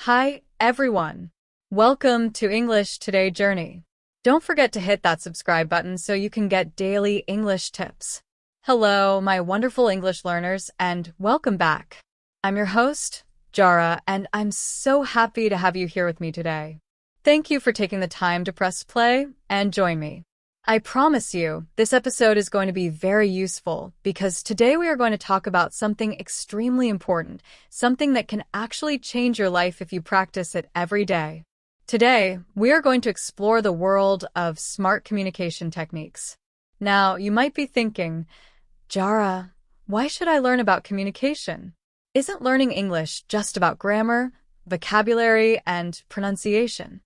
Hi, everyone. Welcome to English Today Journey. Don't forget to hit that subscribe button so you can get daily English tips. Hello, my wonderful English learners, and welcome back. I'm your host, Jara, and I'm so happy to have you here with me today. Thank you for taking the time to press play and join me. I promise you, this episode is going to be very useful because today we are going to talk about something extremely important, something that can actually change your life if you practice it every day. Today, we are going to explore the world of smart communication techniques. Now, you might be thinking, Jara, why should I learn about communication? Isn't learning English just about grammar, vocabulary, and pronunciation?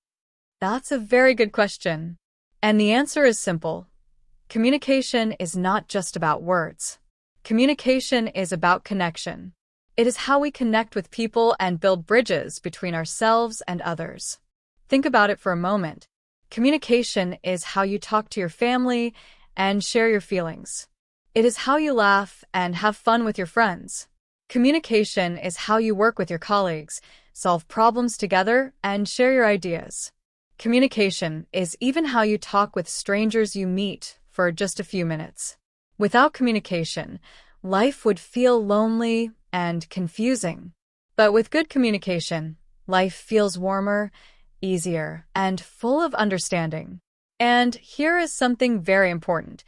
That's a very good question. And the answer is simple. Communication is not just about words. Communication is about connection. It is how we connect with people and build bridges between ourselves and others. Think about it for a moment. Communication is how you talk to your family and share your feelings. It is how you laugh and have fun with your friends. Communication is how you work with your colleagues, solve problems together, and share your ideas. Communication is even how you talk with strangers you meet for just a few minutes. Without communication, life would feel lonely and confusing. But with good communication, life feels warmer, easier, and full of understanding. And here is something very important.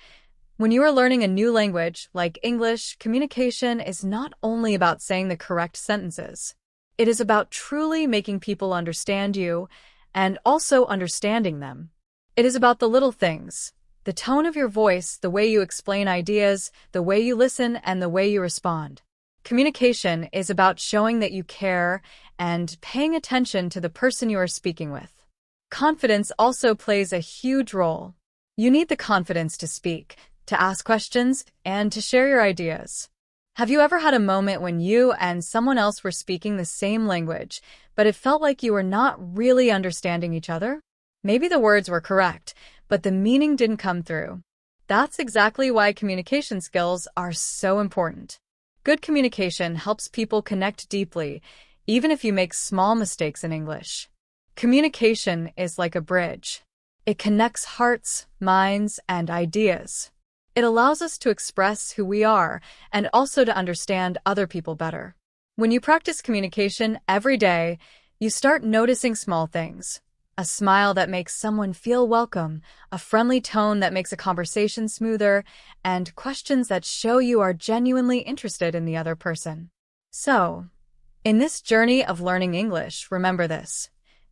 When you are learning a new language, like English, communication is not only about saying the correct sentences. It is about truly making people understand you and also understanding them. It is about the little things, the tone of your voice, the way you explain ideas, the way you listen, and the way you respond. Communication is about showing that you care and paying attention to the person you are speaking with. Confidence also plays a huge role. You need the confidence to speak, to ask questions, and to share your ideas. Have you ever had a moment when you and someone else were speaking the same language, but it felt like you were not really understanding each other? Maybe the words were correct, but the meaning didn't come through. That's exactly why communication skills are so important. Good communication helps people connect deeply, even if you make small mistakes in English. Communication is like a bridge. It connects hearts, minds, and ideas. It allows us to express who we are and also to understand other people better. When you practice communication every day, you start noticing small things. A smile that makes someone feel welcome, a friendly tone that makes a conversation smoother, and questions that show you are genuinely interested in the other person. So, in this journey of learning English, remember this.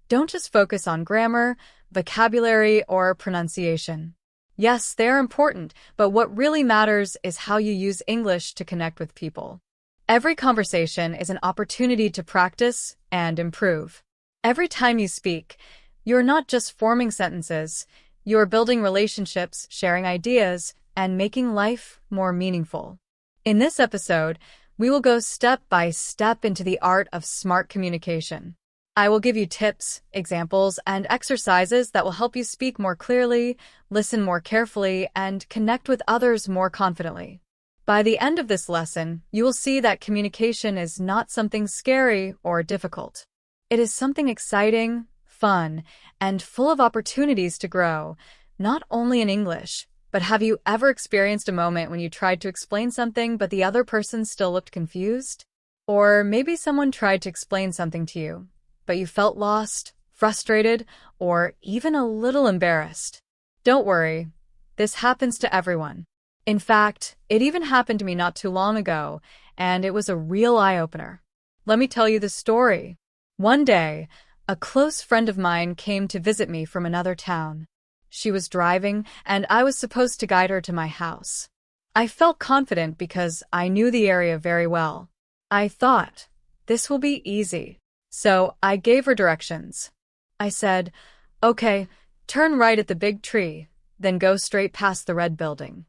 Don't just focus on grammar, vocabulary, or pronunciation. Yes, they are important, but what really matters is how you use English to connect with people. Every conversation is an opportunity to practice and improve. Every time you speak, you're not just forming sentences, you're building relationships, sharing ideas, and making life more meaningful. In this episode, we will go step by step into the art of smart communication. I will give you tips, examples, and exercises that will help you speak more clearly, listen more carefully, and connect with others more confidently. By the end of this lesson, you will see that communication is not something scary or difficult. It is something exciting, fun, and full of opportunities to grow, not only in English, but have you ever experienced a moment when you tried to explain something but the other person still looked confused? Or maybe someone tried to explain something to you, but you felt lost, frustrated, or even a little embarrassed. Don't worry, this happens to everyone. In fact, it even happened to me not too long ago, and it was a real eye-opener. Let me tell you the story. One day, a close friend of mine came to visit me from another town. She was driving, and I was supposed to guide her to my house. I felt confident because I knew the area very well. I thought, this will be easy. So I gave her directions. I said, okay, turn right at the big tree, then go straight past the red building.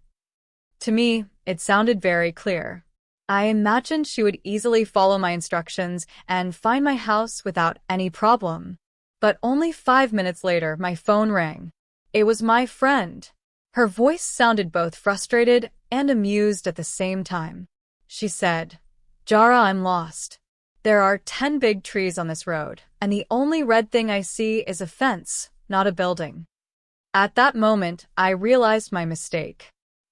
To me, it sounded very clear. I imagined she would easily follow my instructions and find my house without any problem. But only 5 minutes later, my phone rang. It was my friend. Her voice sounded both frustrated and amused at the same time. She said, Jara, I'm lost. There are 10 big trees on this road, and the only red thing I see is a fence, not a building. At that moment, I realized my mistake.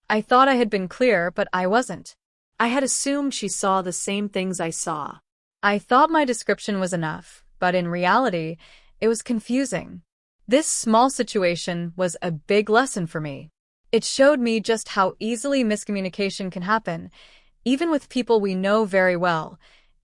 I thought I had been clear, but I wasn't. I had assumed she saw the same things I saw. I thought my description was enough, but in reality, it was confusing. This small situation was a big lesson for me. It showed me just how easily miscommunication can happen, even with people we know very well,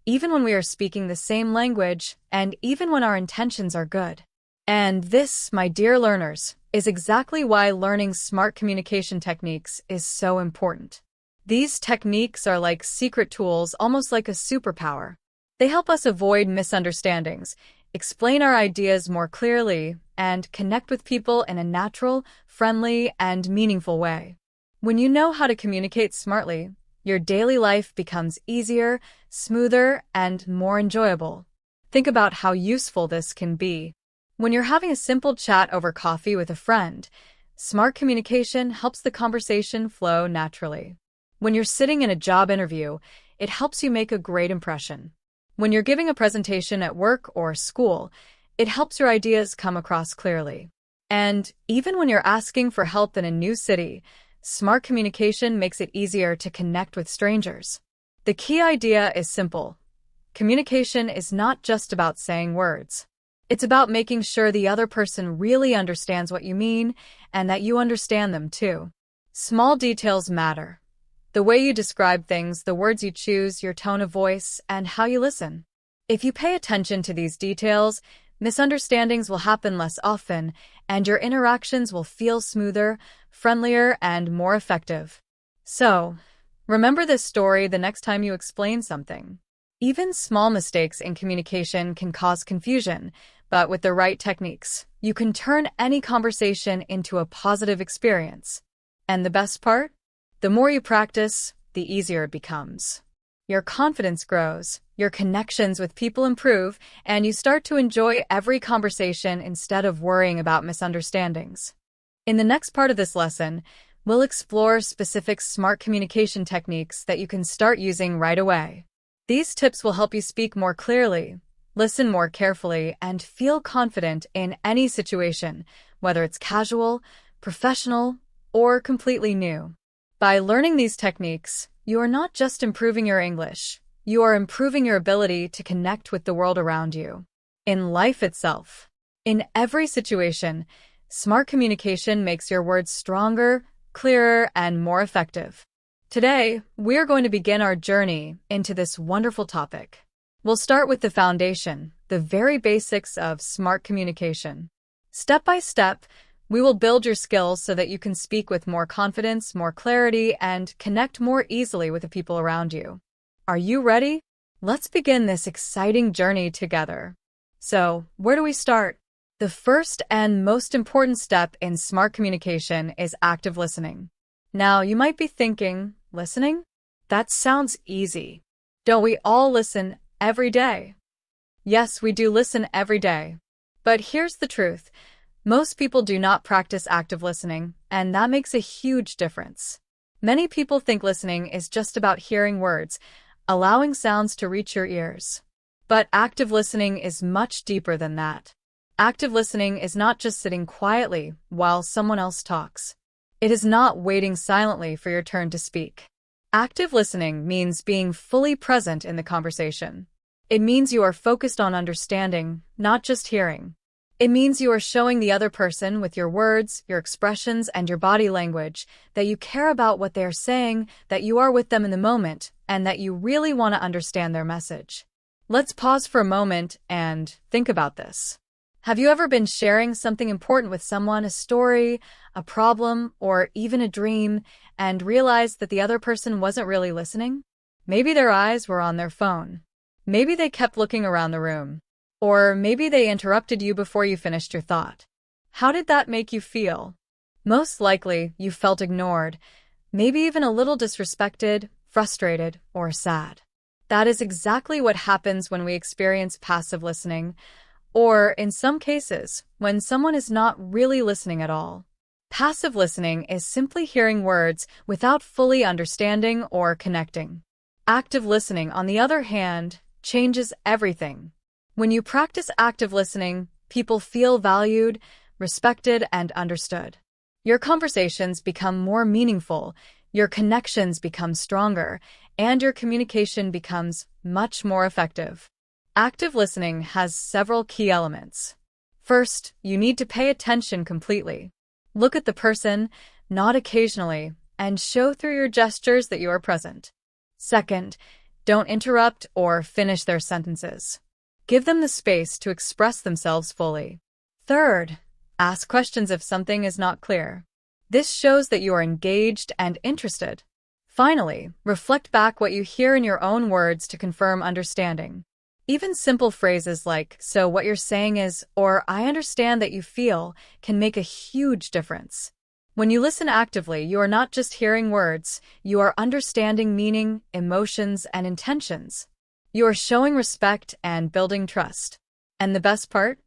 even when we are speaking the same language, and even when our intentions are good. And this, my dear learners, is exactly why learning smart communication techniques is so important. These techniques are like secret tools, almost like a superpower. They help us avoid misunderstandings, explain our ideas more clearly, and connect with people in a natural, friendly, and meaningful way. When you know how to communicate smartly, your daily life becomes easier, smoother, and more enjoyable. Think about how useful this can be. When you're having a simple chat over coffee with a friend, smart communication helps the conversation flow naturally. When you're sitting in a job interview, it helps you make a great impression. When you're giving a presentation at work or school, it helps your ideas come across clearly. And even when you're asking for help in a new city, smart communication makes it easier to connect with strangers. The key idea is simple. Communication is not just about saying words. It's about making sure the other person really understands what you mean and that you understand them too. Small details matter. The way you describe things, the words you choose, your tone of voice, and how you listen. If you pay attention to these details, misunderstandings will happen less often, and your interactions will feel smoother, friendlier, and more effective. So, remember this story the next time you explain something. Even small mistakes in communication can cause confusion, but with the right techniques, you can turn any conversation into a positive experience. And the best part? The more you practice, the easier it becomes. Your confidence grows, your connections with people improve, and you start to enjoy every conversation instead of worrying about misunderstandings. In the next part of this lesson, we'll explore specific smart communication techniques that you can start using right away. These tips will help you speak more clearly, listen more carefully, and feel confident in any situation, whether it's casual, professional, or completely new. By learning these techniques, you are not just improving your English, you are improving your ability to connect with the world around you. In life itself. In every situation, smart communication makes your words stronger, clearer, and more effective. Today, we're going to begin our journey into this wonderful topic. We'll start with the foundation, the very basics of smart communication. Step by step, we will build your skills so that you can speak with more confidence, more clarity, and connect more easily with the people around you. Are you ready? Let's begin this exciting journey together. So, where do we start? The first and most important step in smart communication is active listening. Now, you might be thinking, listening? That sounds easy. Don't we all listen every day? Yes, we do listen every day. But here's the truth. Most people do not practice active listening, and that makes a huge difference. Many people think listening is just about hearing words, allowing sounds to reach your ears. But active listening is much deeper than that. Active listening is not just sitting quietly while someone else talks. It is not waiting silently for your turn to speak. Active listening means being fully present in the conversation. It means you are focused on understanding, not just hearing. It means you are showing the other person with your words, your expressions, and your body language that you care about what they are saying, that you are with them in the moment, and that you really want to understand their message. Let's pause for a moment and think about this. Have you ever been sharing something important with someone, a story, a problem, or even a dream, and realized that the other person wasn't really listening? Maybe their eyes were on their phone. Maybe they kept looking around the room. Or maybe they interrupted you before you finished your thought. How did that make you feel? Most likely, you felt ignored, maybe even a little disrespected, frustrated, or sad. That is exactly what happens when we experience passive listening, or in some cases, when someone is not really listening at all. Passive listening is simply hearing words without fully understanding or connecting. Active listening, on the other hand, changes everything. When you practice active listening, people feel valued, respected, and understood. Your conversations become more meaningful, your connections become stronger, and your communication becomes much more effective. Active listening has several key elements. First, you need to pay attention completely. Look at the person, nod occasionally, and show through your gestures that you are present. Second, don't interrupt or finish their sentences. Give them the space to express themselves fully. Third, ask questions if something is not clear. This shows that you are engaged and interested. Finally, reflect back what you hear in your own words to confirm understanding. Even simple phrases like, "So what you're saying is," or "I understand that you feel," can make a huge difference. When you listen actively, you are not just hearing words, you are understanding meaning, emotions, and intentions. You are showing respect and building trust. And the best part?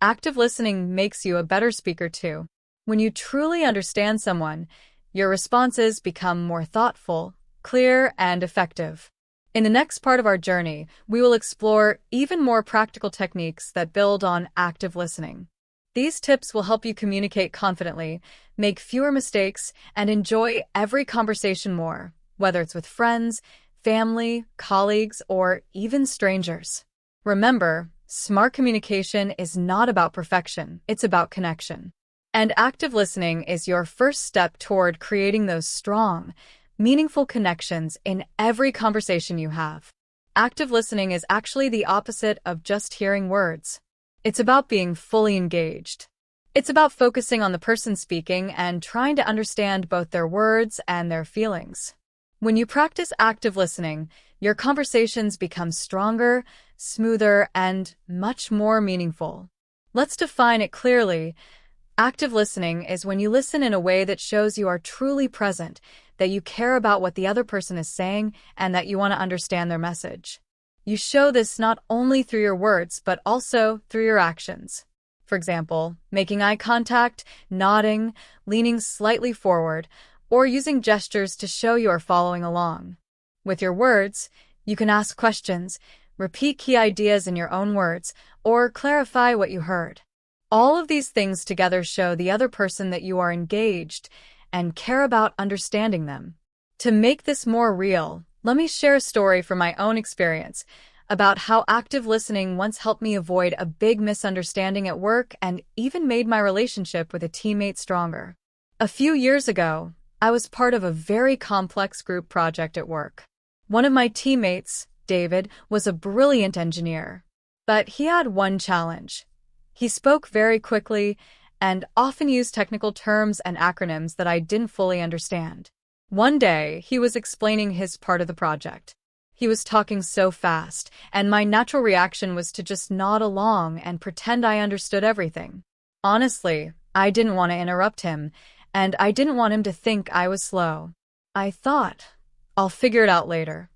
Active listening makes you a better speaker too. When you truly understand someone, your responses become more thoughtful, clear, and effective. In the next part of our journey, we will explore even more practical techniques that build on active listening. These tips will help you communicate confidently, make fewer mistakes, and enjoy every conversation more, whether it's with friends, family, colleagues, or even strangers. Remember, smart communication is not about perfection, it's about connection. And active listening is your first step toward creating those strong, meaningful connections in every conversation you have. Active listening is actually the opposite of just hearing words. It's about being fully engaged. It's about focusing on the person speaking and trying to understand both their words and their feelings. When you practice active listening, your conversations become stronger, smoother, and much more meaningful. Let's define it clearly. Active listening is when you listen in a way that shows you are truly present, that you care about what the other person is saying, and that you want to understand their message. You show this not only through your words, but also through your actions. For example, making eye contact, nodding, leaning slightly forward, or using gestures to show you are following along. With your words, you can ask questions, repeat key ideas in your own words, or clarify what you heard. All of these things together show the other person that you are engaged and care about understanding them. To make this more real, let me share a story from my own experience about how active listening once helped me avoid a big misunderstanding at work and even made my relationship with a teammate stronger. A few years ago, I was part of a very complex group project at work. One of my teammates, David, was a brilliant engineer, but he had one challenge. He spoke very quickly and often used technical terms and acronyms that I didn't fully understand. One day, he was explaining his part of the project. He was talking so fast, and my natural reaction was to just nod along and pretend I understood everything. Honestly, I didn't want to interrupt him, and I didn't want him to think I was slow. I thought, I'll figure it out later.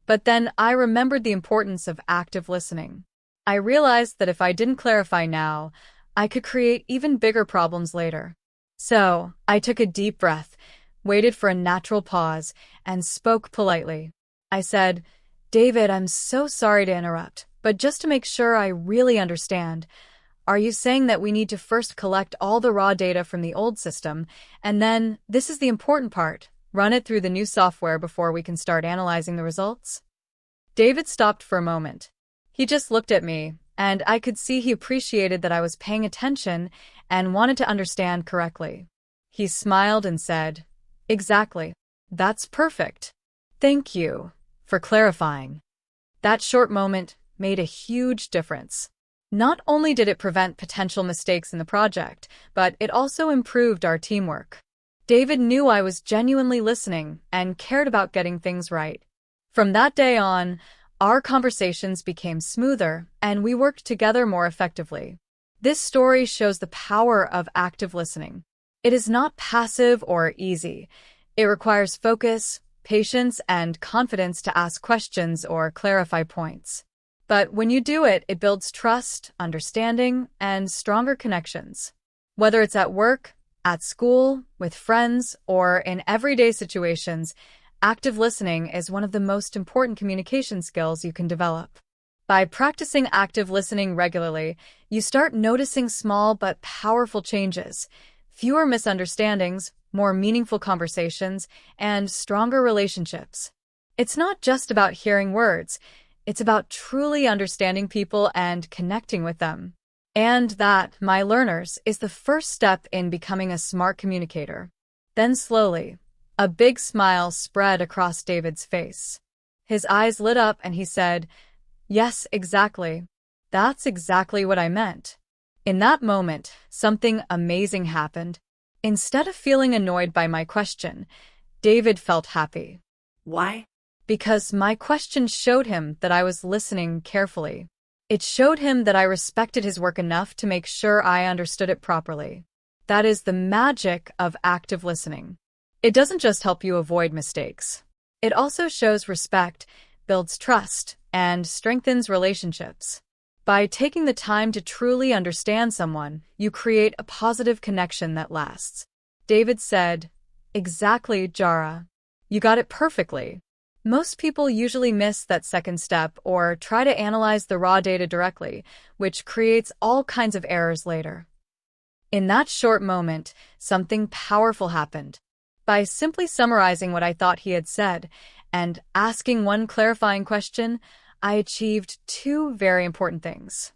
But then I remembered the importance of active listening. I realized that if I didn't clarify now, I could create even bigger problems later. So, I took a deep breath, waited for a natural pause, and spoke politely. I said, "David, I'm so sorry to interrupt, but just to make sure I really understand, are you saying that we need to first collect all the raw data from the old system, and then, this is the important part, run it through the new software before we can start analyzing the results?" David stopped for a moment. He just looked at me, and I could see he appreciated that I was paying attention and wanted to understand correctly. He smiled and said, "Exactly. That's perfect. Thank you for clarifying." That short moment made a huge difference. Not only did it prevent potential mistakes in the project, but it also improved our teamwork. David knew I was genuinely listening and cared about getting things right. From that day on, our conversations became smoother, and we worked together more effectively. This story shows the power of active listening. It is not passive or easy. It requires focus, patience, and confidence to ask questions or clarify points. But when you do it, it builds trust, understanding, and stronger connections. Whether it's at work, at school, with friends, or in everyday situations, Active listening is one of the most important communication skills you can develop. By practicing active listening regularly, you start noticing small but powerful changes, fewer misunderstandings, more meaningful conversations, and stronger relationships. It's not just about hearing words, it's about truly understanding people and connecting with them. And that, my learners, is the first step in becoming a smart communicator. Then slowly, a big smile spread across David's face. His eyes lit up and he said, "Yes, exactly. That's exactly what I meant." In that moment, something amazing happened. Instead of feeling annoyed by my question, David felt happy. Why? Because my question showed him that I was listening carefully. It showed him that I respected his work enough to make sure I understood it properly. That is the magic of active listening. It doesn't just help you avoid mistakes. It also shows respect, builds trust, and strengthens relationships. By taking the time to truly understand someone, you create a positive connection that lasts. David said, "Exactly, Jara. You got it perfectly." Most people usually miss that second step or try to analyze the raw data directly, which creates all kinds of errors later. In that short moment, something powerful happened. By simply summarizing what I thought he had said and asking one clarifying question, I achieved two very important things.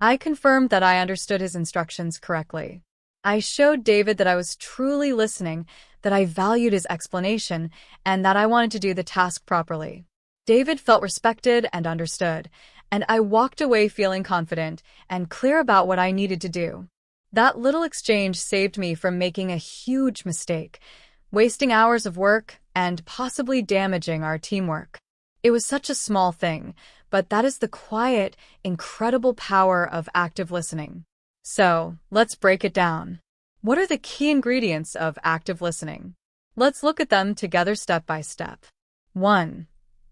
I confirmed that I understood his instructions correctly. I showed David that I was truly listening, that I valued his explanation, and that I wanted to do the task properly. David felt respected and understood, and I walked away feeling confident and clear about what I needed to do. That little exchange saved me from making a huge mistake, wasting hours of work and possibly damaging our teamwork. It was such a small thing, but that is the quiet, incredible power of active listening. So, let's break it down. What are the key ingredients of active listening? Let's look at them together step by step. 1.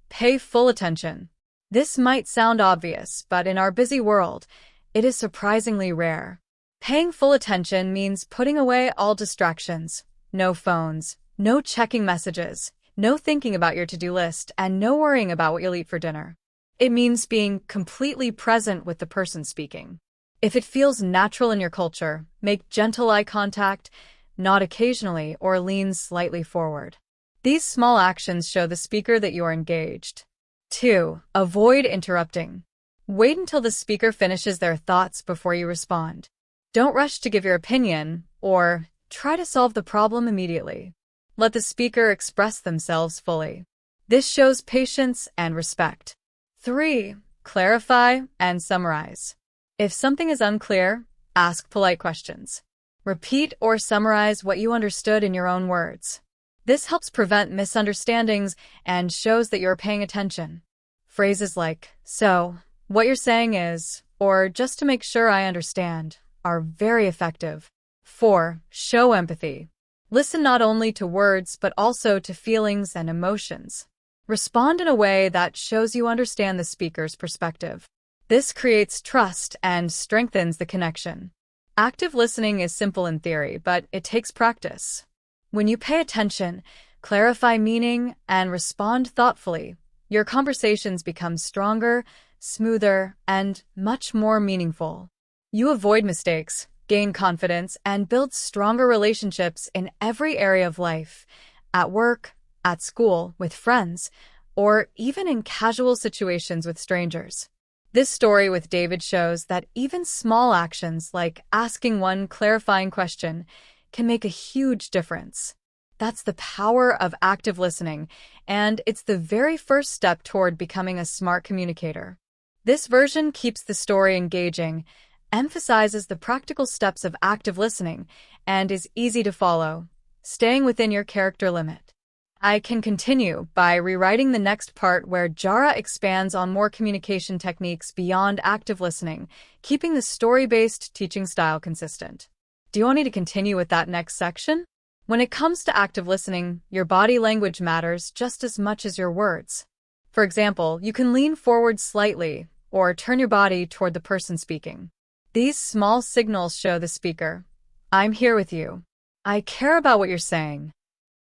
Pay full attention. This might sound obvious, but in our busy world, it is surprisingly rare. Paying full attention means putting away all distractions. No phones, no checking messages, no thinking about your to-do list, and no worrying about what you'll eat for dinner. It means being completely present with the person speaking. If it feels natural in your culture, make gentle eye contact, nod occasionally, or lean slightly forward. These small actions show the speaker that you are engaged. 2. Avoid interrupting. Wait until the speaker finishes their thoughts before you respond. Don't rush to give your opinion, or try to solve the problem immediately. Let the speaker express themselves fully. This shows patience and respect. 3. Clarify and summarize. If something is unclear, ask polite questions. Repeat or summarize what you understood in your own words. This helps prevent misunderstandings and shows that you're paying attention. Phrases like, "So, what you're saying is," or "just to make sure I understand," are very effective. 4. Show empathy. Listen not only to words, but also to feelings and emotions. Respond in a way that shows you understand the speaker's perspective. This creates trust and strengthens the connection. Active listening is simple in theory, but it takes practice. When you pay attention, clarify meaning, and respond thoughtfully, your conversations become stronger, smoother, and much more meaningful. You avoid mistakes, gain confidence, and build stronger relationships in every area of life, at work, at school, with friends, or even in casual situations with strangers. This story with David shows that even small actions like asking one clarifying question can make a huge difference. That's the power of active listening, and it's the very first step toward becoming a smart communicator. This version keeps the story engaging, emphasizes the practical steps of active listening, and is easy to follow, staying within your character limit. I can continue by rewriting the next part where Jara expands on more communication techniques beyond active listening, keeping the story-based teaching style consistent. Do you want me to continue with that next section? When it comes to active listening, your body language matters just as much as your words. For example, you can lean forward slightly or turn your body toward the person speaking. These small signals show the speaker, "I'm here with you. I care about what you're saying."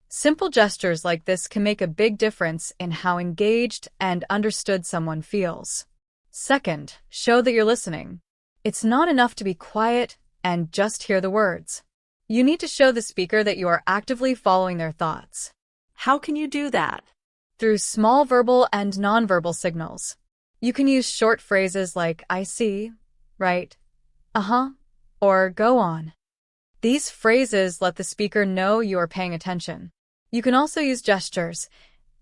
Simple gestures like this can make a big difference in how engaged and understood someone feels. Second, show that you're listening. It's not enough to be quiet and just hear the words. You need to show the speaker that you are actively following their thoughts. How can you do that? Through small verbal and nonverbal signals. You can use short phrases like I see, right, uh-huh, or go on. These phrases let the speaker know you are paying attention. You can also use gestures,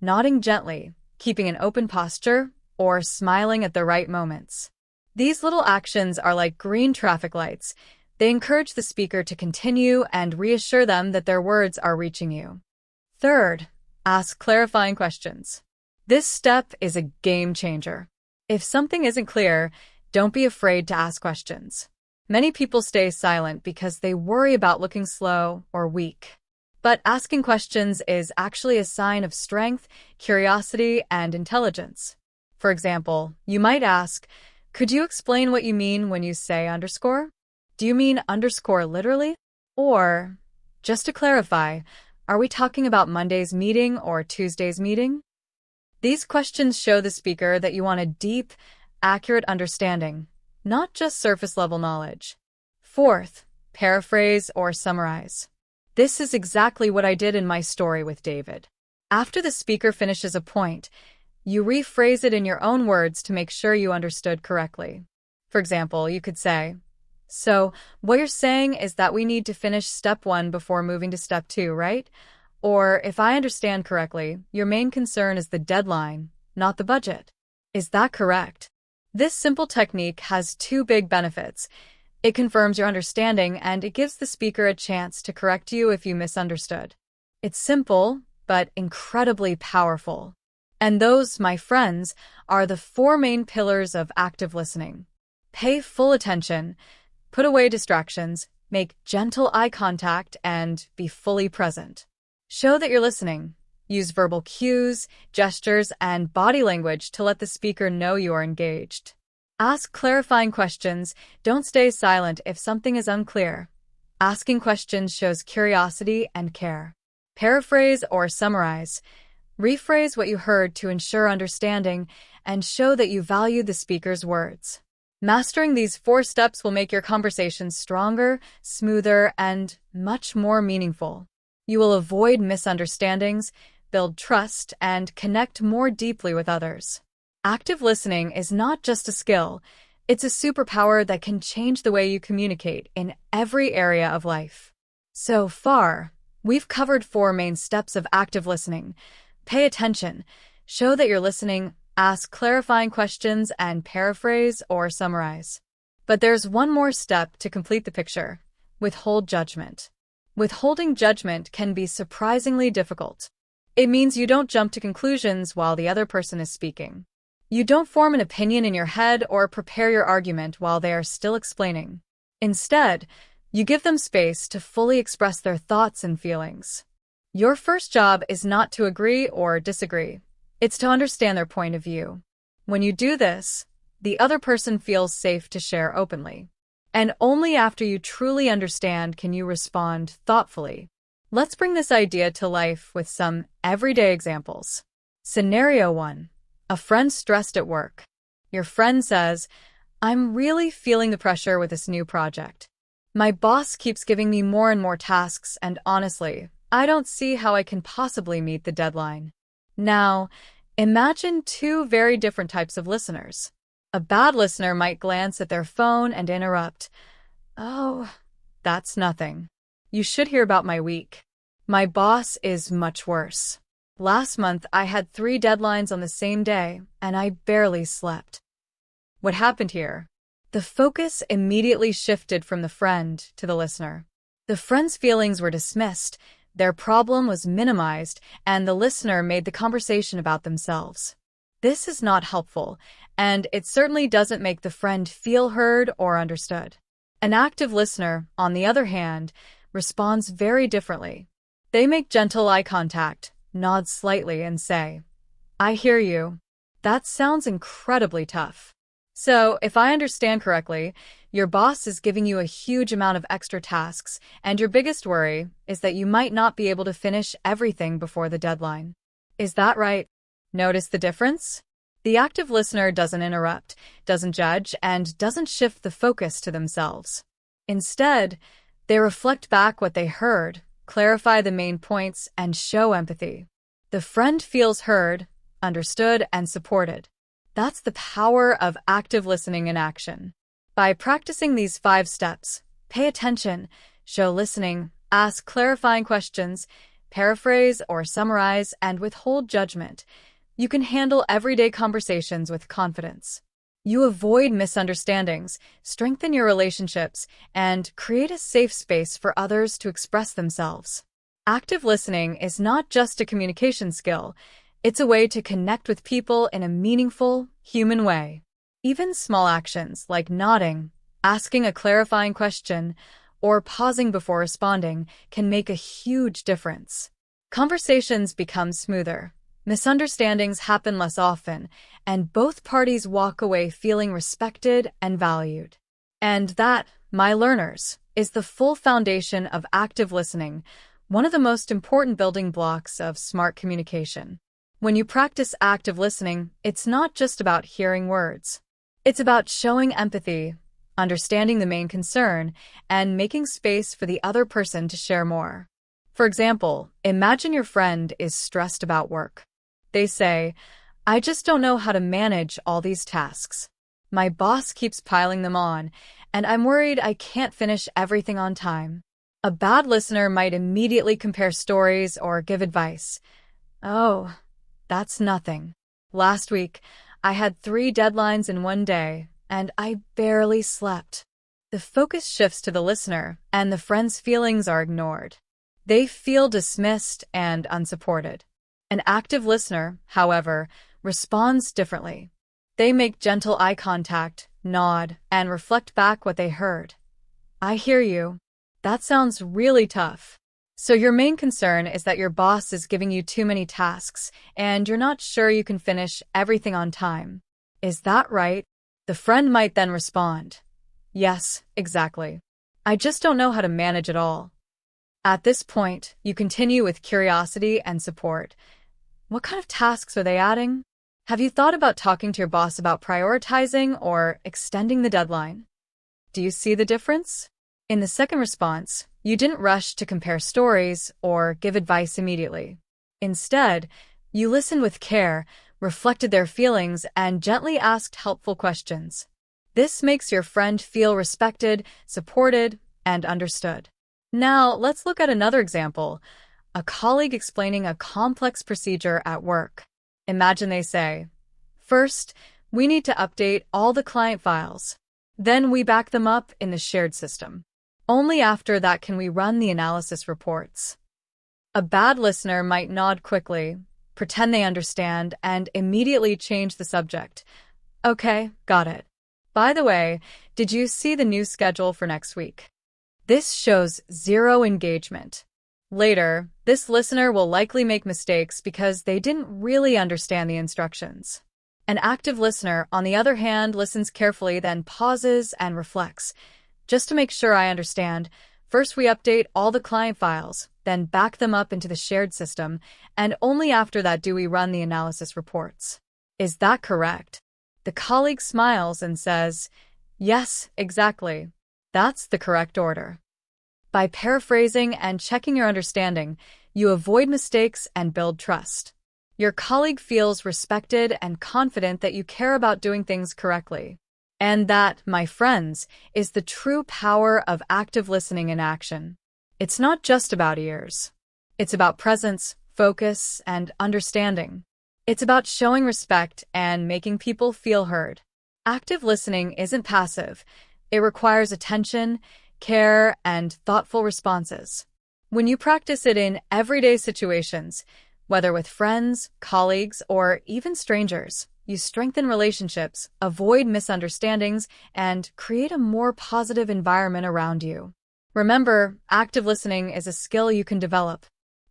nodding gently, keeping an open posture, or smiling at the right moments. These little actions are like green traffic lights. They encourage the speaker to continue and reassure them that their words are reaching you. Third, ask clarifying questions. This step is a game changer. If something isn't clear, don't be afraid to ask questions. Many people stay silent because they worry about looking slow or weak. But asking questions is actually a sign of strength, curiosity, and intelligence. For example, you might ask, could you explain what you mean when you say underscore? Do you mean underscore literally? Or, just to clarify, are we talking about Monday's meeting or Tuesday's meeting? These questions show the speaker that you want a deep, accurate understanding, not just surface-level knowledge. Fourth, paraphrase or summarize. This is exactly what I did in my story with David. After the speaker finishes a point, you rephrase it in your own words to make sure you understood correctly. For example, you could say, so, what you're saying is that we need to finish step 1 before moving to step 2, right? Or, if I understand correctly, your main concern is the deadline, not the budget. Is that correct? This simple technique has 2 big benefits. It confirms your understanding and it gives the speaker a chance to correct you if you misunderstood. It's simple, but incredibly powerful. And those, my friends, are the 4 main pillars of active listening. Pay full attention, put away distractions, make gentle eye contact, and be fully present. Show that you're listening. Use verbal cues, gestures, and body language to let the speaker know you are engaged. Ask clarifying questions. Don't stay silent if something is unclear. Asking questions shows curiosity and care. Paraphrase or summarize. Rephrase what you heard to ensure understanding and show that you value the speaker's words. Mastering these 4 steps will make your conversations stronger, smoother, and much more meaningful. You will avoid misunderstandings, build trust, and connect more deeply with others. Active listening is not just a skill, it's a superpower that can change the way you communicate in every area of life. So far, we've covered 4 main steps of active listening. Pay attention, show that you're listening, ask clarifying questions, and paraphrase or summarize. But there's one more step to complete the picture: withhold judgment. Withholding judgment can be surprisingly difficult. It means you don't jump to conclusions while the other person is speaking. You don't form an opinion in your head or prepare your argument while they are still explaining. Instead, you give them space to fully express their thoughts and feelings. Your first job is not to agree or disagree. It's to understand their point of view. When you do this, the other person feels safe to share openly. And only after you truly understand can you respond thoughtfully. Let's bring this idea to life with some everyday examples. Scenario 1. A friend stressed at work. Your friend says, I'm really feeling the pressure with this new project. My boss keeps giving me more and more tasks, and honestly, I don't see how I can possibly meet the deadline. Now, imagine 2 very different types of listeners. A bad listener might glance at their phone and interrupt. Oh, that's nothing. You should hear about my week. My boss is much worse. Last month, I had 3 deadlines on the same day, and I barely slept. What happened here? The focus immediately shifted from the friend to the listener. The friend's feelings were dismissed, their problem was minimized, and the listener made the conversation about themselves. This is not helpful, and it certainly doesn't make the friend feel heard or understood. An active listener, on the other hand, responds very differently. They make gentle eye contact, nod slightly, and say, I hear you. That sounds incredibly tough. So, if I understand correctly, Your boss is giving you a huge amount of extra tasks, and your biggest worry is that you might not be able to finish everything before the deadline. Is that right? Notice the difference? The active listener doesn't interrupt, doesn't judge, and doesn't shift the focus to themselves. Instead, they reflect back what they heard, clarify the main points, and show empathy. The friend feels heard, understood, and supported. That's the power of active listening in action. By practicing these 5 steps, pay attention, show listening, ask clarifying questions, paraphrase or summarize, and withhold judgment, you can handle everyday conversations with confidence. You avoid misunderstandings, strengthen your relationships, and create a safe space for others to express themselves. Active listening is not just a communication skill, it's a way to connect with people in a meaningful, human way. Even small actions like nodding, asking a clarifying question, or pausing before responding can make a huge difference. Conversations become smoother, misunderstandings happen less often, and both parties walk away feeling respected and valued. And that, my learners, is the full foundation of active listening, one of the most important building blocks of smart communication. When you practice active listening, it's not just about hearing words. It's about showing empathy, understanding the main concern, and making space for the other person to share more. For example, imagine your friend is stressed about work. They say, "I just don't know how to manage all these tasks. My boss keeps piling them on, and I'm worried I can't finish everything on time." A bad listener might immediately compare stories or give advice. "Oh, that's nothing. Last week, I had 3 deadlines in one day, and I barely slept." The focus shifts to the listener, and the friend's feelings are ignored. They feel dismissed and unsupported. An active listener, however, responds differently. They make gentle eye contact, nod, and reflect back what they heard. "I hear you. That sounds really tough. So your main concern is that your boss is giving you too many tasks, and you're not sure you can finish everything on time. Is that right?" The friend might then respond, "Yes, exactly. I just don't know how to manage it all." At this point, you continue with curiosity and support. "What kind of tasks are they adding? Have you thought about talking to your boss about prioritizing or extending the deadline?" Do you see the difference? In the second response, you didn't rush to compare stories or give advice immediately. Instead, you listened with care, reflected their feelings, and gently asked helpful questions. This makes your friend feel respected, supported, and understood. Now, let's look at another example. A colleague explaining a complex procedure at work. Imagine they say, "First, we need to update all the client files. Then we back them up in the shared system. Only after that can we run the analysis reports." A bad listener might nod quickly, pretend they understand, and immediately change the subject. "Okay, got it. By the way, did you see the new schedule for next week?" This shows zero engagement. Later, this listener will likely make mistakes because they didn't really understand the instructions. An active listener, on the other hand, listens carefully, then pauses and reflects. "Just to make sure I understand, first we update all the client files, then back them up into the shared system, and only after that do we run the analysis reports. Is that correct?" The colleague smiles and says, "Yes, exactly. That's the correct order." By paraphrasing and checking your understanding, you avoid mistakes and build trust. Your colleague feels respected and confident that you care about doing things correctly. And that, my friends, is the true power of active listening in action. It's not just about ears. It's about presence, focus, and understanding. It's about showing respect and making people feel heard. Active listening isn't passive. It requires attention, care, and thoughtful responses. When you practice it in everyday situations, whether with friends, colleagues, or even strangers, you strengthen relationships, avoid misunderstandings, and create a more positive environment around you. Remember, active listening is a skill you can develop.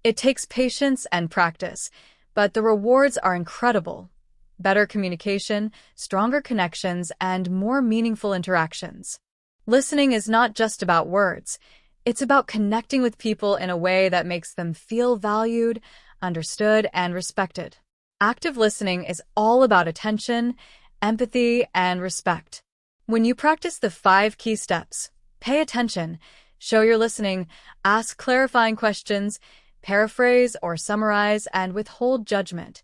It takes patience and practice, but the rewards are incredible. Better communication, stronger connections, and more meaningful interactions. Listening is not just about words. It's about connecting with people in a way that makes them feel valued, understood, and respected. Active listening is all about attention, empathy, and respect. When you practice the 5 key steps, pay attention, show your listening, ask clarifying questions, paraphrase or summarize, and withhold judgment,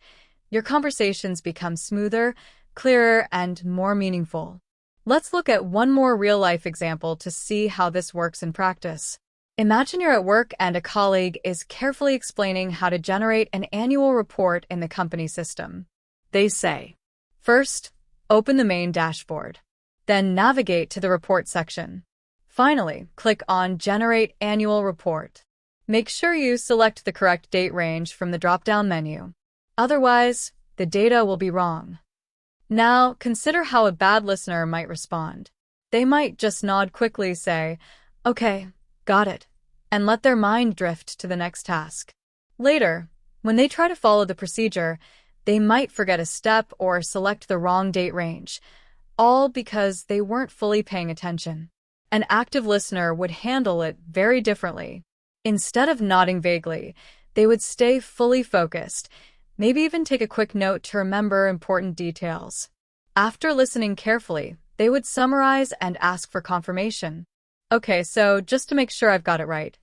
your conversations become smoother, clearer, and more meaningful. Let's look at one more real-life example to see how this works in practice. Imagine you're at work and a colleague is carefully explaining how to generate an annual report in the company system. They say, first, open the main dashboard. Then navigate to the report section. Finally, click on Generate Annual Report. Make sure you select the correct date range from the drop-down menu. Otherwise, the data will be wrong. Now, consider how a bad listener might respond. They might just nod quickly, say, "Okay, got it," and let their mind drift to the next task. Later, when they try to follow the procedure, they might forget a step or select the wrong date range, all because they weren't fully paying attention. An active listener would handle it very differently. Instead of nodding vaguely, they would stay fully focused, maybe even take a quick note to remember important details. After listening carefully, they would summarize and ask for confirmation. Okay, so just to make sure I've got it right.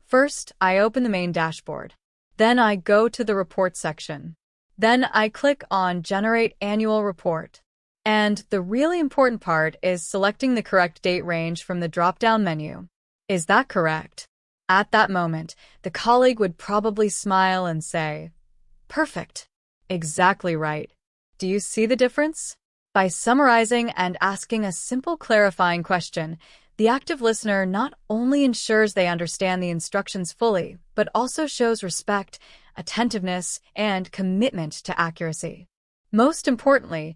First, I open the main dashboard. Then I go to the report section. Then I click on Generate Annual Report. And the really important part is selecting the correct date range from the drop-down menu. Is that correct? At that moment, the colleague would probably smile and say, "Perfect. Exactly right." Do you see the difference? By summarizing and asking a simple clarifying question, the active listener not only ensures they understand the instructions fully, but also shows respect, attentiveness, and commitment to accuracy. Most importantly,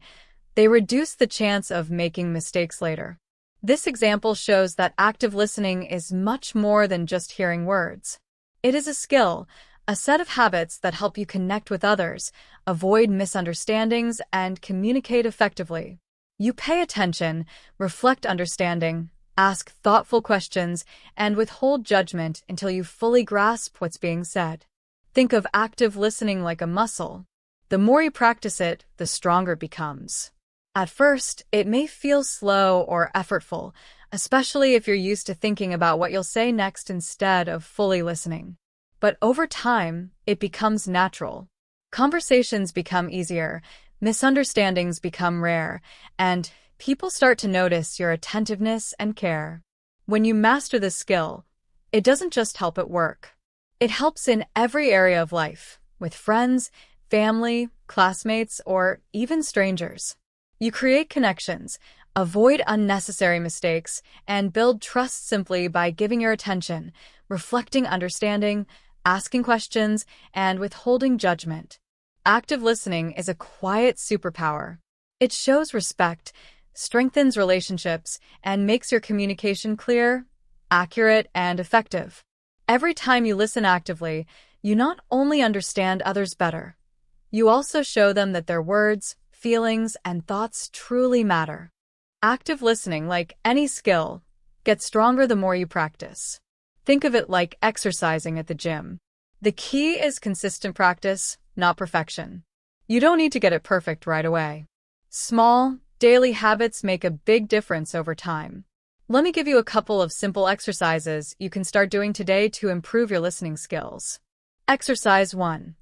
they reduce the chance of making mistakes later. This example shows that active listening is much more than just hearing words. It is a skill, a set of habits that help you connect with others, avoid misunderstandings, and communicate effectively. You pay attention, reflect understanding, ask thoughtful questions, and withhold judgment until you fully grasp what's being said. Think of active listening like a muscle. The more you practice it, the stronger it becomes. At first, it may feel slow or effortful, especially if you're used to thinking about what you'll say next instead of fully listening. But over time, it becomes natural. Conversations become easier, misunderstandings become rare, and people start to notice your attentiveness and care. When you master this skill, it doesn't just help at work. It helps in every area of life, with friends, family, classmates, or even strangers. You create connections, avoid unnecessary mistakes, and build trust simply by giving your attention, reflecting understanding, asking questions, and withholding judgment. Active listening is a quiet superpower. It shows respect, strengthens relationships, and makes your communication clear, accurate, and effective. Every time you listen actively, you not only understand others better, you also show them that their words, feelings, and thoughts truly matter. Active listening, like any skill, gets stronger the more you practice. Think of it like exercising at the gym. The key is consistent practice, not perfection. You don't need to get it perfect right away. Small, daily habits make a big difference over time. Let me give you a couple of simple exercises you can start doing today to improve your listening skills. Exercise 1.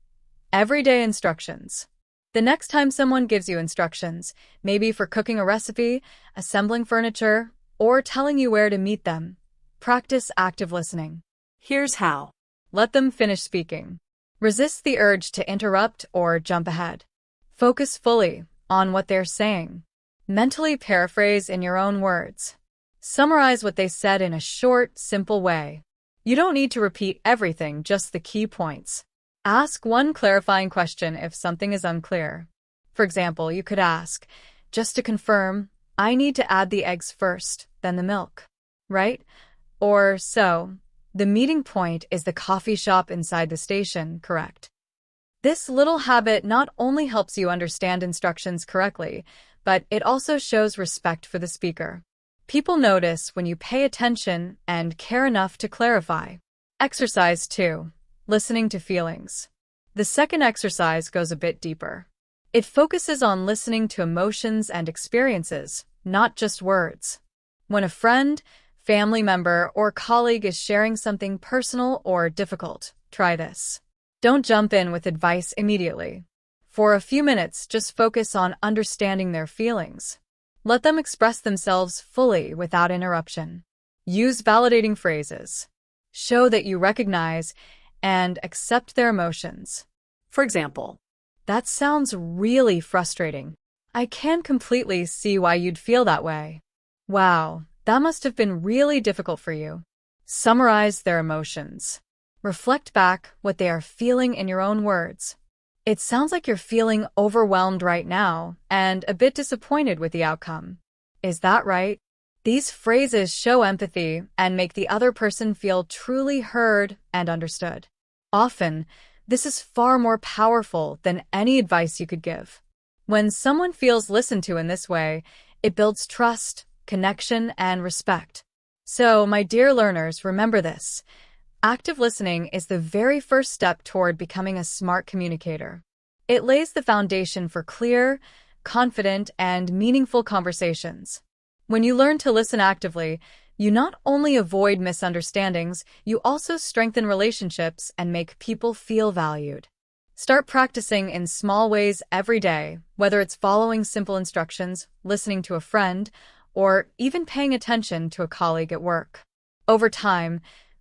Everyday instructions. The next time someone gives you instructions, maybe for cooking a recipe, assembling furniture, or telling you where to meet them, practice active listening. Here's how. Let them finish speaking. Resist the urge to interrupt or jump ahead. Focus fully on what they're saying. Mentally paraphrase in your own words. Summarize what they said in a short, simple way. You don't need to repeat everything, just the key points. Ask one clarifying question if something is unclear. For example, you could ask, "Just to confirm, I need to add the eggs first, then the milk, right?" Or, "So, the meeting point is the coffee shop inside the station, correct?" This little habit not only helps you understand instructions correctly, but it also shows respect for the speaker. People notice when you pay attention and care enough to clarify. Exercise 2. Listening to feelings. The second exercise goes a bit deeper. It focuses on listening to emotions and experiences, not just words. When a friend, family member, or colleague is sharing something personal or difficult, try this. Don't jump in with advice immediately. For a few minutes, just focus on understanding their feelings. Let them express themselves fully without interruption. Use validating phrases. Show that you recognize and accept their emotions. For example, "That sounds really frustrating. I can completely see why you'd feel that way. Wow, that must have been really difficult for you." Summarize their emotions. Reflect back what they are feeling in your own words. "It sounds like you're feeling overwhelmed right now and a bit disappointed with the outcome. Is that right?" These phrases show empathy and make the other person feel truly heard and understood. Often, this is far more powerful than any advice you could give. When someone feels listened to in this way, it builds trust, connection, and respect. So, my dear learners, remember this. Active listening is the very first step toward becoming a smart communicator. It lays the foundation for clear, confident, and meaningful conversations. When you learn to listen actively, you not only avoid misunderstandings, you also strengthen relationships and make people feel valued. Start practicing in small ways every day, whether it's following simple instructions, listening to a friend, or even paying attention to a colleague at work. Over time,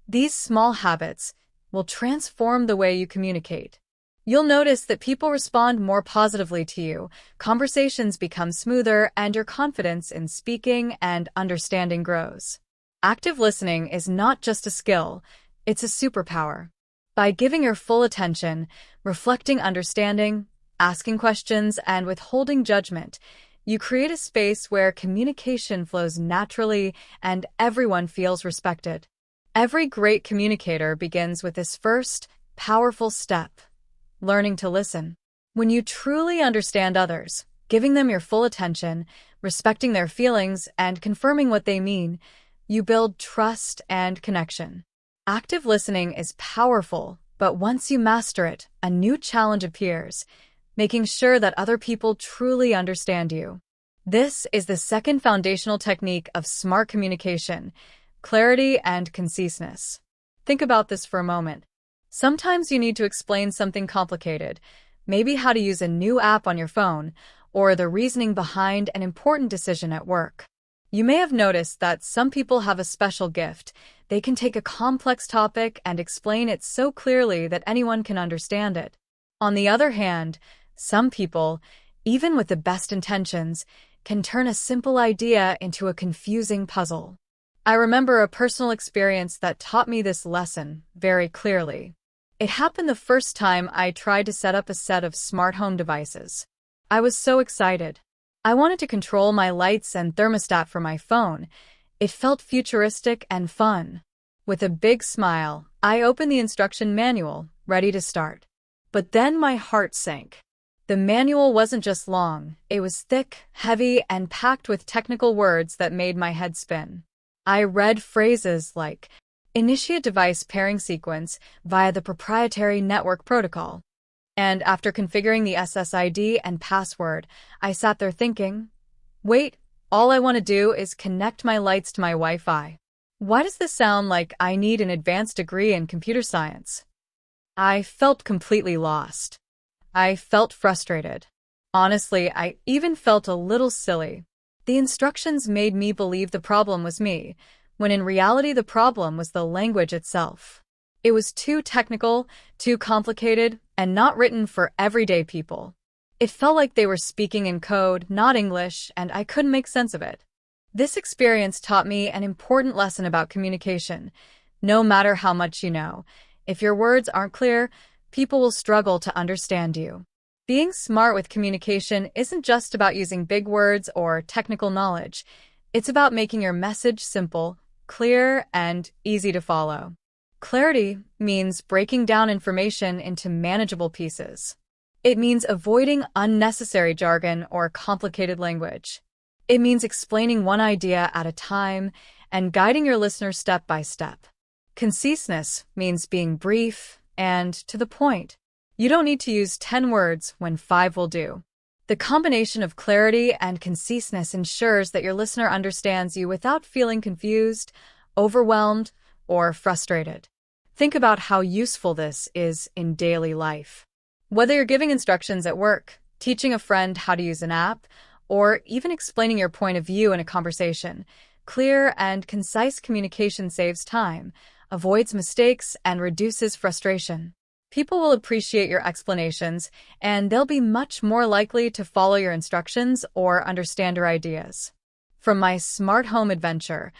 these small habits will transform the way you communicate. You'll notice that people respond more positively to you, conversations become smoother, and your confidence in speaking and understanding grows. Active listening is not just a skill, it's a superpower. By giving your full attention, reflecting understanding, asking questions, and withholding judgment, you create a space where communication flows naturally and everyone feels respected. Every great communicator begins with this first, powerful step: learning to listen. When you truly understand others, giving them your full attention, respecting their feelings, and confirming what they mean, you build trust and connection. Active listening is powerful, but once you master it, a new challenge appears: making sure that other people truly understand you. This is the second foundational technique of smart communication: clarity and conciseness. Think about this for a moment. Sometimes you need to explain something complicated, maybe how to use a new app on your phone, or the reasoning behind an important decision at work. You may have noticed that some people have a special gift. They can take a complex topic and explain it so clearly that anyone can understand it. On the other hand, some people, even with the best intentions, can turn a simple idea into a confusing puzzle. I remember a personal experience that taught me this lesson very clearly. It happened the first time I tried to set up a set of smart home devices. I was so excited. I wanted to control my lights and thermostat from my phone. It felt futuristic and fun. With a big smile, I opened the instruction manual, ready to start. But then my heart sank. The manual wasn't just long, it was thick, heavy, and packed with technical words that made my head spin. I read phrases like, "Initiate device pairing sequence via the proprietary network protocol." And after configuring the SSID and password, I sat there thinking, wait, all I want to do is connect my lights to my Wi-Fi. Why does this sound like I need an advanced degree in computer science? I felt completely lost. I felt frustrated. Honestly, I even felt a little silly. The instructions made me believe the problem was me, when in reality the problem was the language itself. It was too technical, too complicated, and not written for everyday people. It felt like they were speaking in code, not English, and I couldn't make sense of it. This experience taught me an important lesson about communication. No matter how much you know, if your words aren't clear, people will struggle to understand you. Being smart with communication isn't just about using big words or technical knowledge. It's about making your message simple, clear, and easy to follow. Clarity means breaking down information into manageable pieces. It means avoiding unnecessary jargon or complicated language. It means explaining one idea at a time and guiding your listener step by step. Conciseness means being brief and to the point. You don't need to use 10 words when 5 will do. The combination of clarity and conciseness ensures that your listener understands you without feeling confused, overwhelmed, or frustrated. Think about how useful this is in daily life. Whether you're giving instructions at work, teaching a friend how to use an app, or even explaining your point of view in a conversation, clear and concise communication saves time, avoids mistakes, and reduces frustration. People will appreciate your explanations, and they'll be much more likely to follow your instructions or understand your ideas. From my smart home adventure,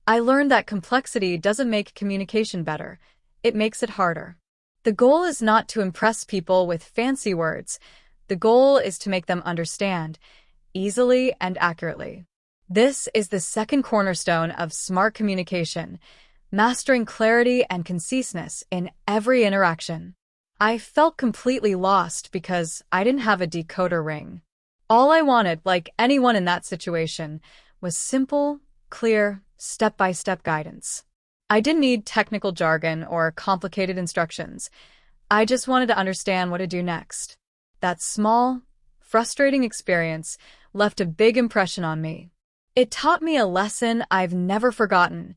I learned that complexity doesn't make communication better, it makes it harder. The goal is not to impress people with fancy words. The goal is to make them understand, easily and accurately. This is the second cornerstone of smart communication, mastering clarity and conciseness in every interaction. I felt completely lost because I didn't have a decoder ring. All I wanted, like anyone in that situation, was simple, clear, step-by-step guidance. I didn't need technical jargon or complicated instructions. I just wanted to understand what to do next. That small, frustrating experience left a big impression on me. It taught me a lesson I've never forgotten.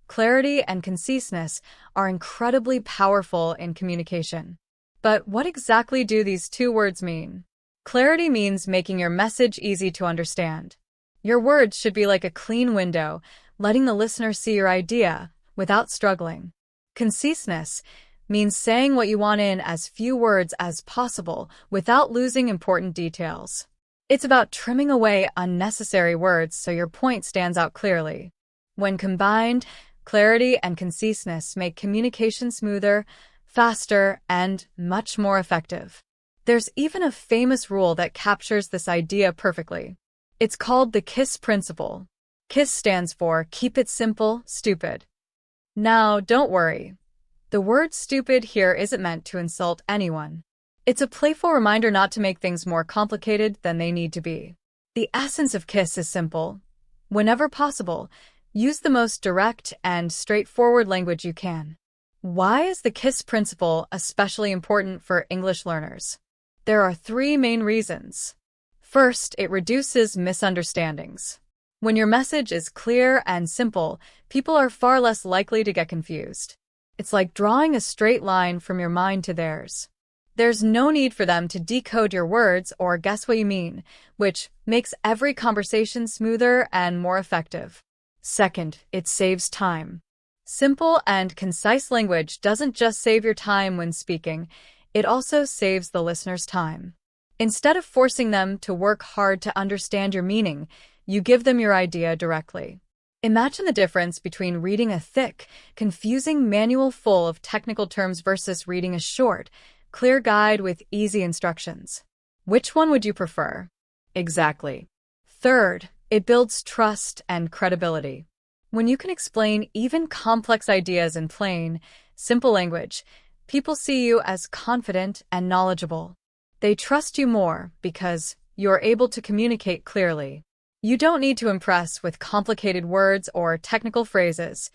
Clarity and conciseness are incredibly powerful in communication. But what exactly do these two words mean? Clarity means making your message easy to understand. Your words should be like a clean window, letting the listener see your idea without struggling. Conciseness means saying what you want in as few words as possible without losing important details. It's about trimming away unnecessary words so your point stands out clearly. When combined, clarity and conciseness make communication smoother, faster, and much more effective. There's even a famous rule that captures this idea perfectly. It's called the KISS principle. KISS stands for Keep It Simple, Stupid. Now, don't worry. The word stupid here isn't meant to insult anyone. It's a playful reminder not to make things more complicated than they need to be. The essence of KISS is simple. Whenever possible, use the most direct and straightforward language you can. Why is the KISS principle especially important for English learners? There are 3 main reasons. First, it reduces misunderstandings. When your message is clear and simple, people are far less likely to get confused. It's like drawing a straight line from your mind to theirs. There's no need for them to decode your words or guess what you mean, which makes every conversation smoother and more effective. Second, it saves time. Simple and concise language doesn't just save your time when speaking, it also saves the listener's time. Instead of forcing them to work hard to understand your meaning, you give them your idea directly. Imagine the difference between reading a thick, confusing manual full of technical terms versus reading a short, clear guide with easy instructions. Which one would you prefer? Exactly. Third, it builds trust and credibility. When you can explain even complex ideas in plain, simple language, people see you as confident and knowledgeable. They trust you more because you're able to communicate clearly. You don't need to impress with complicated words or technical phrases.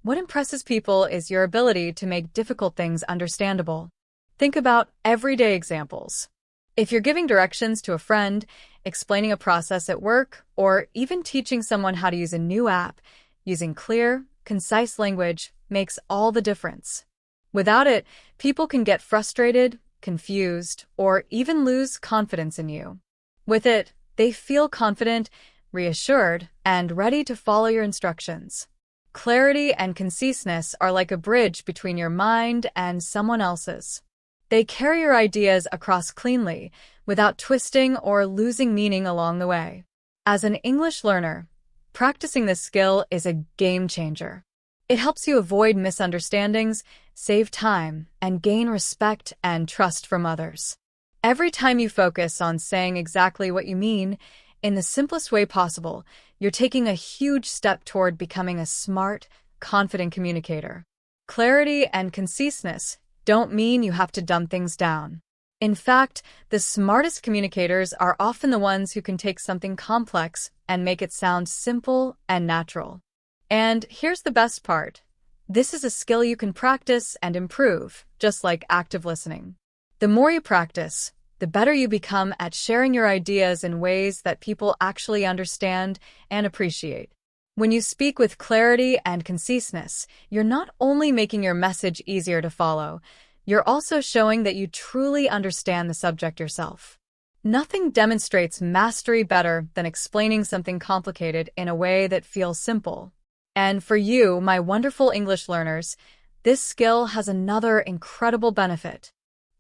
What impresses people is your ability to make difficult things understandable. Think about everyday examples. If you're giving directions to a friend, explaining a process at work, or even teaching someone how to use a new app, using clear, concise language makes all the difference. Without it, people can get frustrated, confused, or even lose confidence in you. With it, they feel confident, reassured, and ready to follow your instructions. Clarity and conciseness are like a bridge between your mind and someone else's. They carry your ideas across cleanly, without twisting or losing meaning along the way. As an English learner, practicing this skill is a game changer. It helps you avoid misunderstandings, save time, and gain respect and trust from others. Every time you focus on saying exactly what you mean, in the simplest way possible, you're taking a huge step toward becoming a smart, confident communicator. Clarity and conciseness don't mean you have to dumb things down. In fact, the smartest communicators are often the ones who can take something complex and make it sound simple and natural. And here's the best part. This is a skill you can practice and improve, just like active listening. The more you practice, the better you become at sharing your ideas in ways that people actually understand and appreciate. When you speak with clarity and conciseness, you're not only making your message easier to follow, you're also showing that you truly understand the subject yourself. Nothing demonstrates mastery better than explaining something complicated in a way that feels simple. And for you, my wonderful English learners, this skill has another incredible benefit.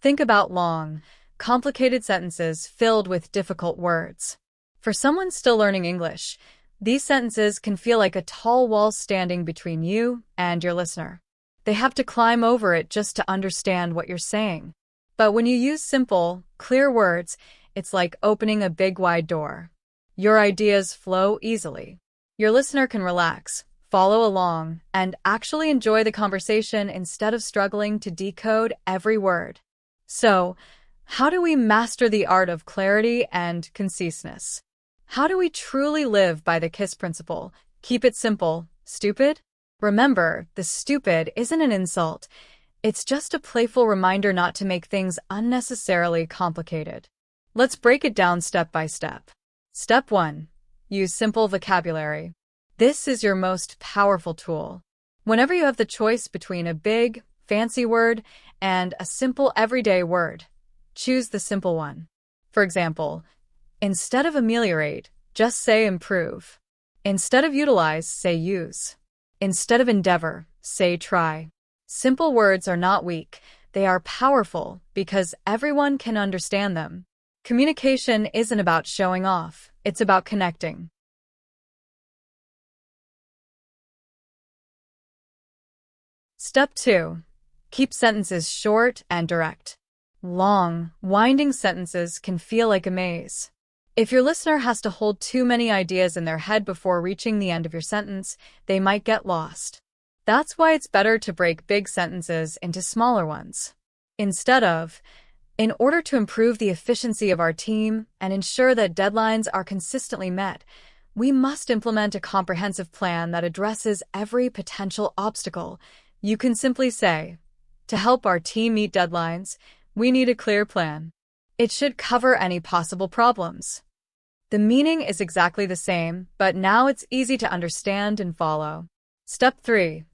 Think about long, complicated sentences filled with difficult words. For someone still learning English, these sentences can feel like a tall wall standing between you and your listener. They have to climb over it just to understand what you're saying. But when you use simple, clear words, it's like opening a big wide door. Your ideas flow easily. Your listener can relax, follow along, and actually enjoy the conversation instead of struggling to decode every word. So, how do we master the art of clarity and conciseness? How do we truly live by the KISS principle? Keep it simple, stupid? Remember, the stupid isn't an insult. It's just a playful reminder not to make things unnecessarily complicated. Let's break it down step by step. Step 1. Use simple vocabulary. This is your most powerful tool. Whenever you have the choice between a big, fancy word and a simple everyday word, choose the simple one. For example, instead of ameliorate, just say improve. Instead of utilize, say use. Instead of endeavor, say try. Simple words are not weak. They are powerful because everyone can understand them. Communication isn't about showing off. It's about connecting. Step 2. Keep sentences short and direct. Long, winding sentences can feel like a maze. If your listener has to hold too many ideas in their head before reaching the end of your sentence, they might get lost. That's why it's better to break big sentences into smaller ones. In order to improve the efficiency of our team and ensure that deadlines are consistently met, we must implement a comprehensive plan that addresses every potential obstacle. You can simply say, to help our team meet deadlines, we need a clear plan. It should cover any possible problems. The meaning is exactly the same, but now it's easy to understand and follow. Step 3.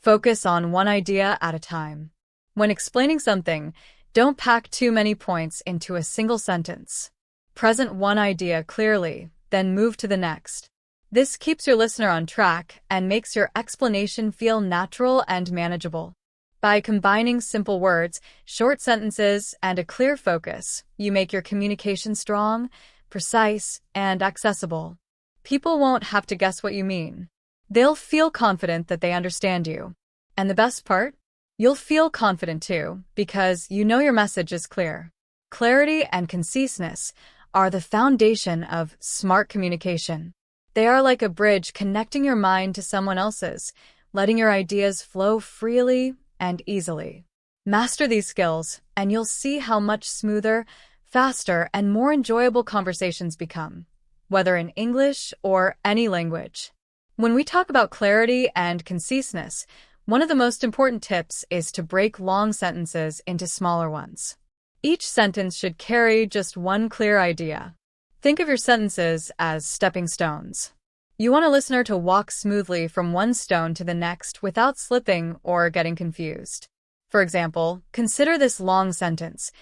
Focus on one idea at a time. When explaining something, don't pack too many points into a single sentence. Present one idea clearly, then move to the next. This keeps your listener on track and makes your explanation feel natural and manageable. By combining simple words, short sentences, and a clear focus, you make your communication strong, precise, and accessible. People won't have to guess what you mean. They'll feel confident that they understand you. And the best part? You'll feel confident too, because you know your message is clear. Clarity and conciseness are the foundation of smart communication. They are like a bridge connecting your mind to someone else's, letting your ideas flow freely and easily. Master these skills, and you'll see how much smoother, faster, and more enjoyable conversations become, whether in English or any language. When we talk about clarity and conciseness, one of the most important tips is to break long sentences into smaller ones. Each sentence should carry just one clear idea. Think of your sentences as stepping stones. You want a listener to walk smoothly from one stone to the next without slipping or getting confused. For example, consider this long sentence.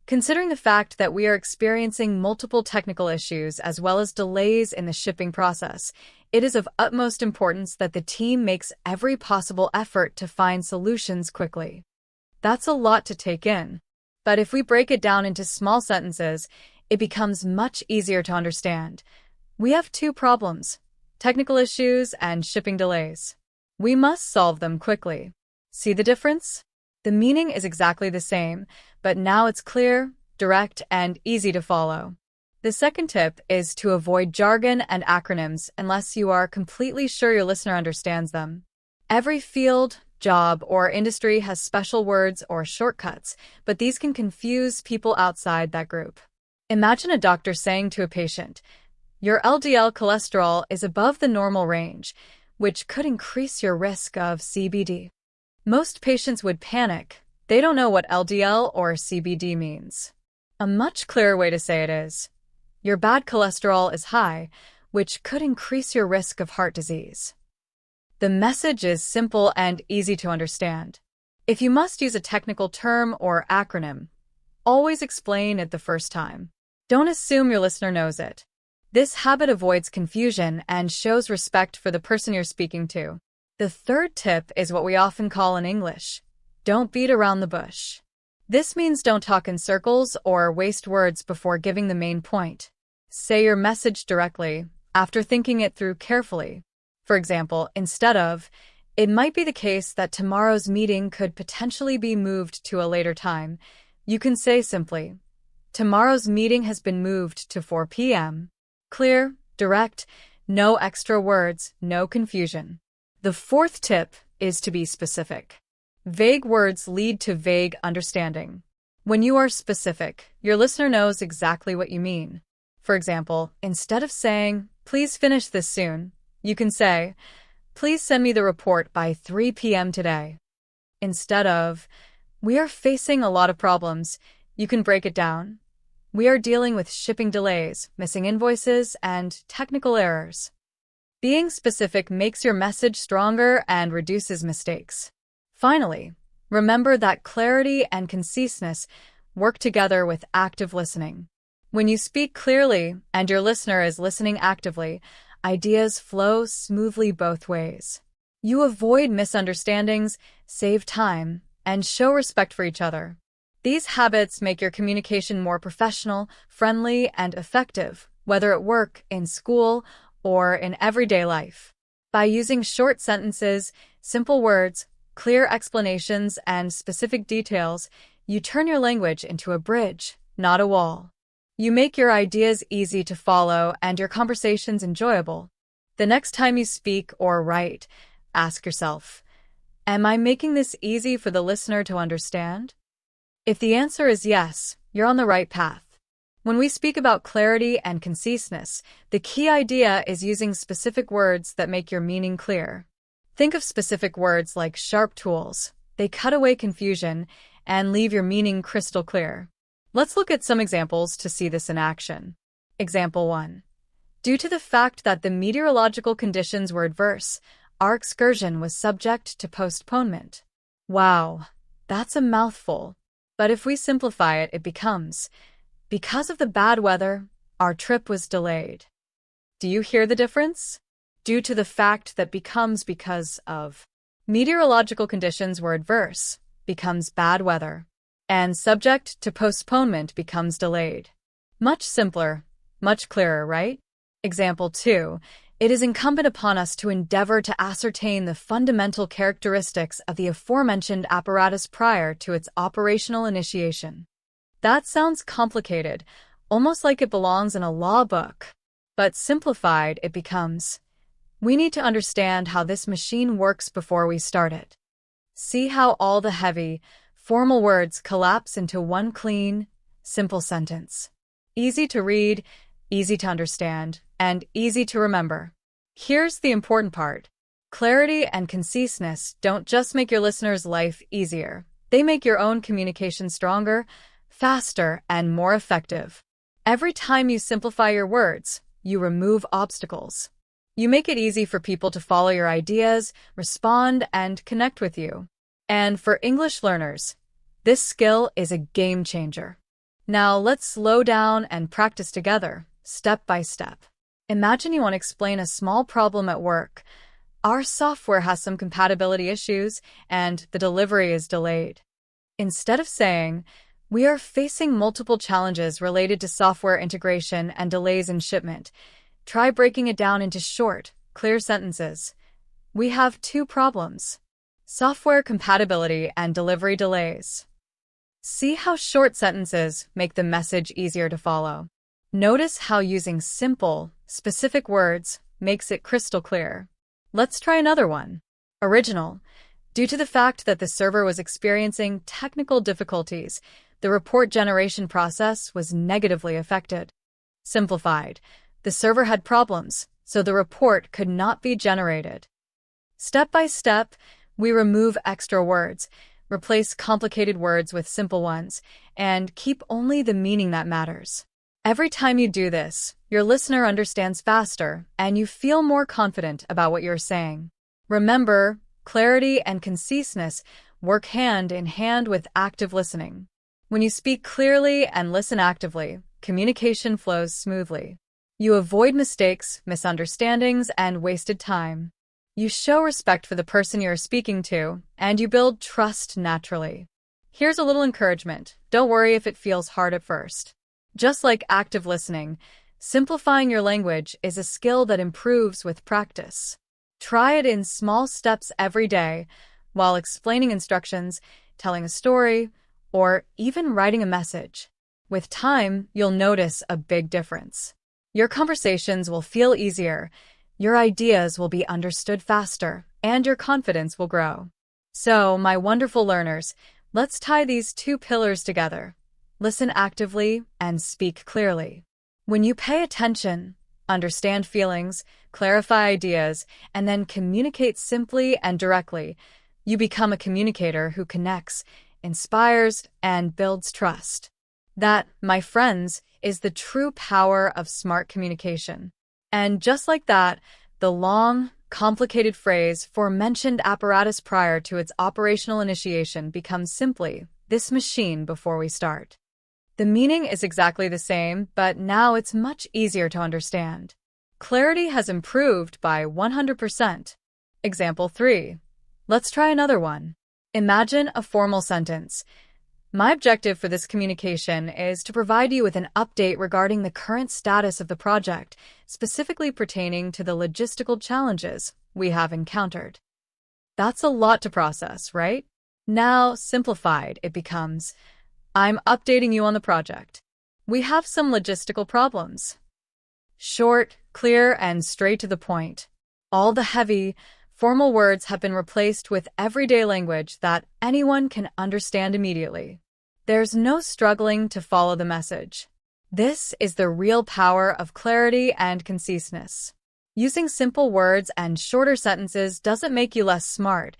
Considering the fact that we are experiencing multiple technical issues as well as delays in the shipping process, it is of utmost importance that the team makes every possible effort to find solutions quickly. That's a lot to take in. But if we break it down into small sentences, it becomes much easier to understand. We have two problems: technical issues and shipping delays. We must solve them quickly. See the difference? The meaning is exactly the same, but now it's clear, direct, and easy to follow. The second tip is to avoid jargon and acronyms unless you are completely sure your listener understands them. Every field, job or industry has special words or shortcuts, but these can confuse people outside that group. Imagine a doctor saying to a patient, "Your LDL cholesterol is above the normal range," which could increase your risk of CBD. Most patients would panic. They don't know what LDL or CBD means. A much clearer way to say it is, "Your bad cholesterol is high," which could increase your risk of heart disease. The message is simple and easy to understand. If you must use a technical term or acronym, always explain it the first time. Don't assume your listener knows it. This habit avoids confusion and shows respect for the person you're speaking to. The third tip is what we often call in English, don't beat around the bush. This means don't talk in circles or waste words before giving the main point. Say your message directly, after thinking it through carefully. For example, instead of, "It might be the case that tomorrow's meeting could potentially be moved to a later time," you can say simply, "Tomorrow's meeting has been moved to 4 p.m. Clear, direct, no extra words, no confusion. The fourth tip is to be specific. Vague words lead to vague understanding. When you are specific, your listener knows exactly what you mean. For example, instead of saying, "Please finish this soon," you can say, "Please send me the report by 3 p.m. today." Instead of, "We are facing a lot of problems," you can break it down. "We are dealing with shipping delays, missing invoices, and technical errors." Being specific makes your message stronger and reduces mistakes. Finally, remember that clarity and conciseness work together with active listening. When you speak clearly and your listener is listening actively, ideas flow smoothly both ways. You avoid misunderstandings, save time, and show respect for each other. These habits make your communication more professional, friendly, and effective, whether at work, in school, or in everyday life. By using short sentences, simple words, clear explanations, and specific details, you turn your language into a bridge, not a wall. You make your ideas easy to follow and your conversations enjoyable. The next time you speak or write, ask yourself, "Am I making this easy for the listener to understand?" If the answer is yes, you're on the right path. When we speak about clarity and conciseness, the key idea is using specific words that make your meaning clear. Think of specific words like sharp tools. They cut away confusion and leave your meaning crystal clear. Let's look at some examples to see this in action. Example 1. Due to the fact that the meteorological conditions were adverse, our excursion was subject to postponement. Wow, that's a mouthful. But if we simplify it, it becomes, because of the bad weather, our trip was delayed. Do you hear the difference? Due to the fact that becomes because of. Meteorological conditions were adverse becomes bad weather. And subject to postponement becomes delayed. Much simpler, much clearer, right? Example 2. It is incumbent upon us to endeavor to ascertain the fundamental characteristics of the aforementioned apparatus prior to its operational initiation. That sounds complicated, almost like it belongs in a law book. But simplified, it becomes, we need to understand how this machine works before we start it. See how all the heavy, formal words collapse into one clean, simple sentence. Easy to read, easy to understand, and easy to remember. Here's the important part. Clarity and conciseness don't just make your listener's life easier. They make your own communication stronger, faster, and more effective. Every time you simplify your words, you remove obstacles. You make it easy for people to follow your ideas, respond, and connect with you. And for English learners, this skill is a game changer. Now let's slow down and practice together, step by step. Imagine you want to explain a small problem at work. Our software has some compatibility issues, and the delivery is delayed. Instead of saying, "We are facing multiple challenges related to software integration and delays in shipment," try breaking it down into short, clear sentences. "We have 2 problems. Software compatibility and delivery delays." See how short sentences make the message easier to follow. Notice how using simple, specific words makes it crystal clear. Let's try another one. Original. Due to the fact that the server was experiencing technical difficulties, the report generation process was negatively affected. Simplified, the server had problems, so the report could not be generated. Step by step, we remove extra words, replace complicated words with simple ones, and keep only the meaning that matters. Every time you do this, your listener understands faster, and you feel more confident about what you're saying. Remember, clarity and conciseness work hand in hand with active listening. When you speak clearly and listen actively, communication flows smoothly. You avoid mistakes, misunderstandings, and wasted time. You show respect for the person you're speaking to, and you build trust naturally. Here's a little encouragement. Don't worry if it feels hard at first. Just like active listening, simplifying your language is a skill that improves with practice. Try it in small steps every day, while explaining instructions, telling a story, or even writing a message. With time, you'll notice a big difference. Your conversations will feel easier, your ideas will be understood faster, and your confidence will grow. So, my wonderful learners, let's tie these two pillars together. Listen actively and speak clearly. When you pay attention, understand feelings, clarify ideas, and then communicate simply and directly, you become a communicator who connects, inspires, and builds trust. That, my friends, is the true power of smart communication. And just like that, the long, complicated phrase for mentioned apparatus prior to its operational initiation becomes simply, "this machine before we start." The meaning is exactly the same, but now it's much easier to understand. Clarity has improved by 100%. Example 3. Let's try another one. Imagine a formal sentence. My objective for this communication is to provide you with an update regarding the current status of the project, specifically pertaining to the logistical challenges we have encountered. That's a lot to process, right? Now, simplified, it becomes, I'm updating you on the project. We have some logistical problems. Short, clear, and straight to the point. All the heavy, formal words have been replaced with everyday language that anyone can understand immediately. There's no struggling to follow the message. This is the real power of clarity and conciseness. Using simple words and shorter sentences doesn't make you less smart.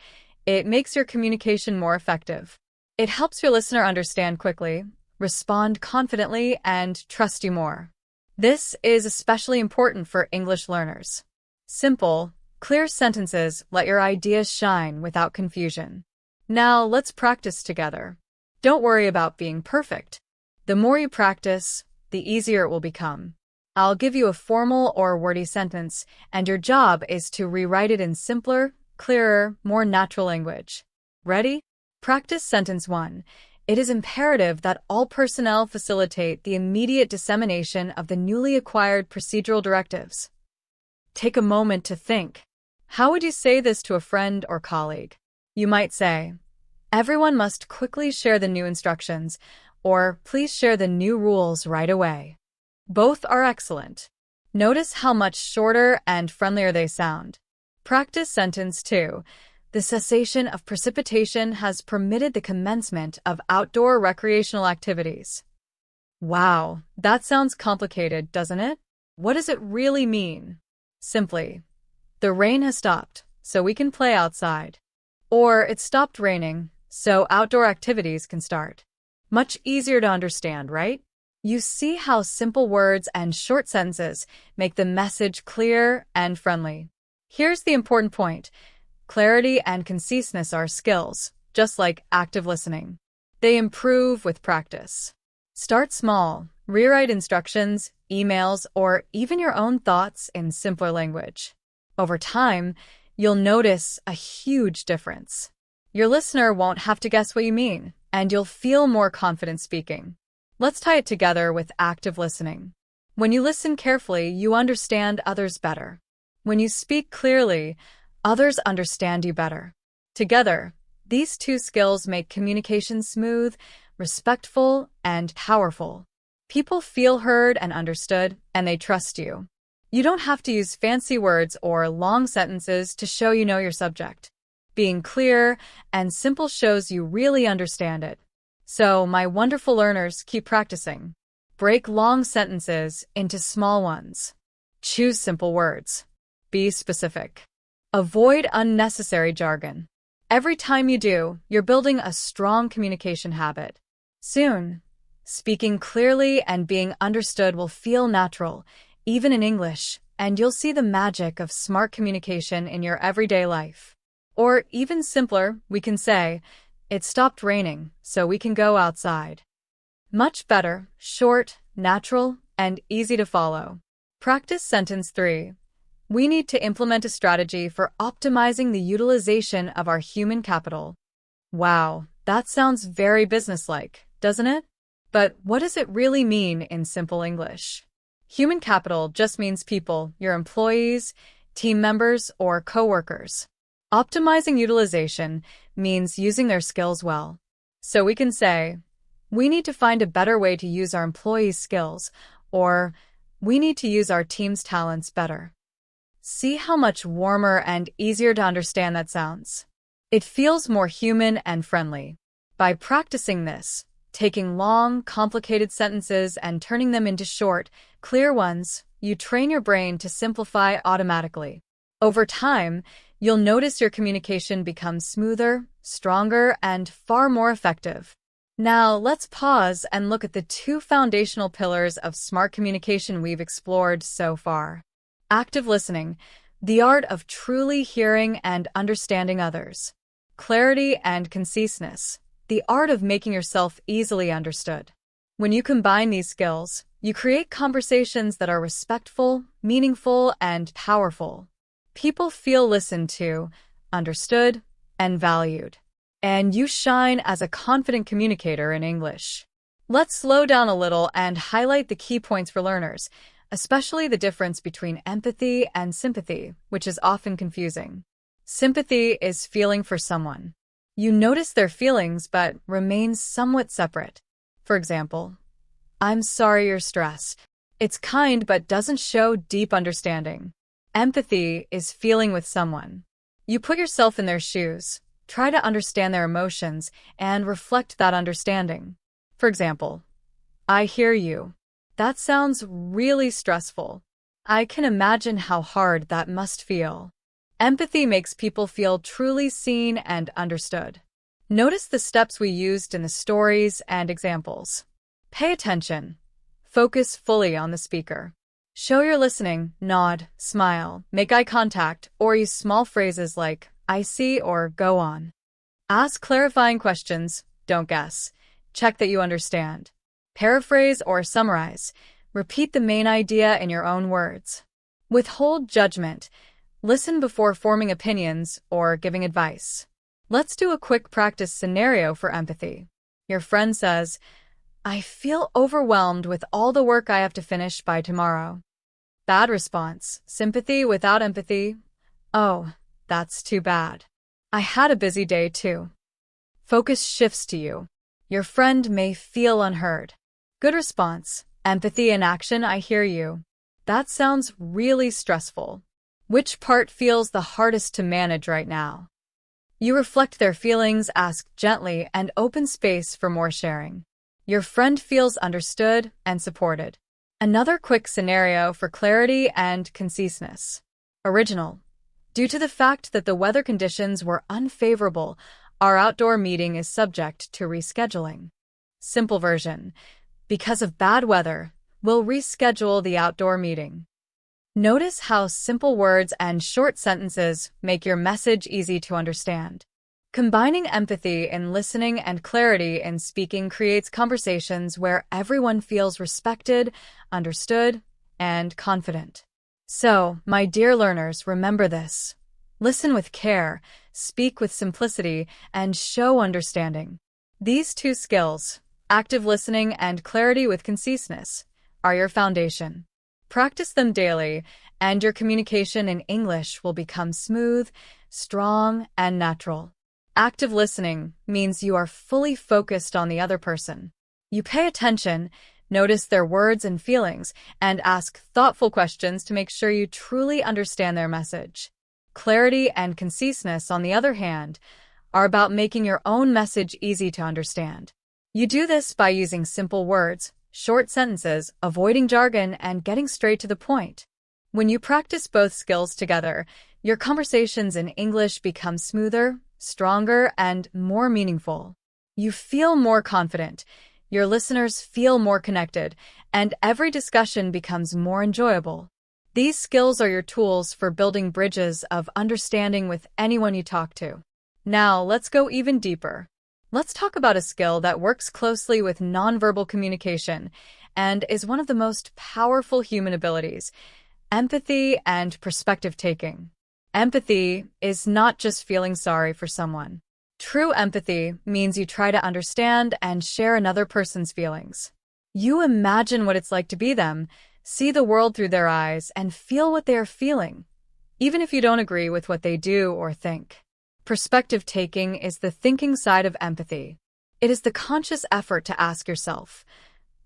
It makes your communication more effective. It helps your listener understand quickly, respond confidently, and trust you more. This is especially important for English learners. Simple, clear sentences let your ideas shine without confusion. Now, let's practice together. Don't worry about being perfect. The more you practice, the easier it will become. I'll give you a formal or wordy sentence, and your job is to rewrite it in simpler, clearer, more natural language. Ready? Practice sentence 1. It is imperative that all personnel facilitate the immediate dissemination of the newly acquired procedural directives. Take a moment to think. How would you say this to a friend or colleague? You might say, everyone must quickly share the new instructions, or please share the new rules right away. Both are excellent. Notice how much shorter and friendlier they sound. Practice sentence 2. The cessation of precipitation has permitted the commencement of outdoor recreational activities. Wow, that sounds complicated, doesn't it? What does it really mean? Simply, the rain has stopped, so we can play outside. Or it stopped raining, so outdoor activities can start. Much easier to understand, right? You see how simple words and short sentences make the message clear and friendly. Here's the important point. Clarity and conciseness are skills, just like active listening. They improve with practice. Start small. Rewrite instructions, emails, or even your own thoughts in simpler language. Over time, you'll notice a huge difference. Your listener won't have to guess what you mean, and you'll feel more confident speaking. Let's tie it together with active listening. When you listen carefully, you understand others better. When you speak clearly, others understand you better. Together, these two skills make communication smooth, respectful, and powerful. People feel heard and understood, and they trust you. You don't have to use fancy words or long sentences to show you know your subject. Being clear and simple shows you really understand it. So, my wonderful learners, keep practicing. Break long sentences into small ones. Choose simple words. Be specific. Avoid unnecessary jargon. Every time you do, you're building a strong communication habit. Soon, speaking clearly and being understood will feel natural, even in English, and you'll see the magic of smart communication in your everyday life. Or even simpler, we can say, "It stopped raining, so we can go outside." Much better, short, natural, and easy to follow. Practice sentence 3. We need to implement a strategy for optimizing the utilization of our human capital. Wow, that sounds very businesslike, doesn't it? But what does it really mean in simple English? Human capital just means people, your employees, team members, or coworkers. Optimizing utilization means using their skills well. So we can say, we need to find a better way to use our employees' skills, or we need to use our team's talents better. See how much warmer and easier to understand that sounds. It feels more human and friendly. By practicing this, taking long, complicated sentences and turning them into short, clear ones, you train your brain to simplify automatically. Over time, you'll notice your communication becomes smoother, stronger, and far more effective. Now, let's pause and look at the 2 foundational pillars of smart communication we've explored so far. Active listening, the art of truly hearing and understanding others. Clarity and conciseness, the art of making yourself easily understood. When you combine these skills, you create conversations that are respectful, meaningful, and powerful. People feel listened to, understood, and valued. And you shine as a confident communicator in English. Let's slow down a little and highlight the key points for learners, especially the difference between empathy and sympathy, which is often confusing. Sympathy is feeling for someone. You notice their feelings but remain somewhat separate. For example, "I'm sorry you're stressed." It's kind but doesn't show deep understanding. Empathy is feeling with someone. You put yourself in their shoes, try to understand their emotions, and reflect that understanding. For example, "I hear you. That sounds really stressful. I can imagine how hard that must feel." Empathy makes people feel truly seen and understood. Notice the steps we used in the stories and examples. Pay attention. Focus fully on the speaker. Show you're listening, nod, smile, make eye contact, or use small phrases like, "I see," or "go on." Ask clarifying questions, don't guess. Check that you understand. Paraphrase or summarize. Repeat the main idea in your own words. Withhold judgment. Listen before forming opinions or giving advice. Let's do a quick practice scenario for empathy. Your friend says, "I feel overwhelmed with all the work I have to finish by tomorrow." Bad response. Sympathy without empathy. "Oh, that's too bad. I had a busy day too." Focus shifts to you. Your friend may feel unheard. Good response. Empathy in action. "I hear you. That sounds really stressful. Which part feels the hardest to manage right now?" You reflect their feelings, ask gently, and open space for more sharing. Your friend feels understood and supported. Another quick scenario for clarity and conciseness. Original. Due to the fact that the weather conditions were unfavorable, our outdoor meeting is subject to rescheduling. Simple version. Because of bad weather, we'll reschedule the outdoor meeting. Notice how simple words and short sentences make your message easy to understand. Combining empathy in listening and clarity in speaking creates conversations where everyone feels respected, understood, and confident. So, my dear learners, remember this. Listen with care, speak with simplicity, and show understanding. These 2 skills, active listening and clarity with conciseness, are your foundation. Practice them daily, and your communication in English will become smooth, strong, and natural. Active listening means you are fully focused on the other person. You pay attention, notice their words and feelings, and ask thoughtful questions to make sure you truly understand their message. Clarity and conciseness, on the other hand, are about making your own message easy to understand. You do this by using simple words, short sentences, avoiding jargon, and getting straight to the point. When you practice both skills together, your conversations in English become smoother, stronger, and more meaningful. You feel more confident, your listeners feel more connected, and every discussion becomes more enjoyable. These skills are your tools for building bridges of understanding with anyone you talk to. Now, let's go even deeper. Let's talk about a skill that works closely with nonverbal communication and is one of the most powerful human abilities: empathy and perspective taking. Empathy is not just feeling sorry for someone. True empathy means you try to understand and share another person's feelings. You imagine what it's like to be them, see the world through their eyes, and feel what they are feeling, even if you don't agree with what they do or think. Perspective taking is the thinking side of empathy. It is the conscious effort to ask yourself,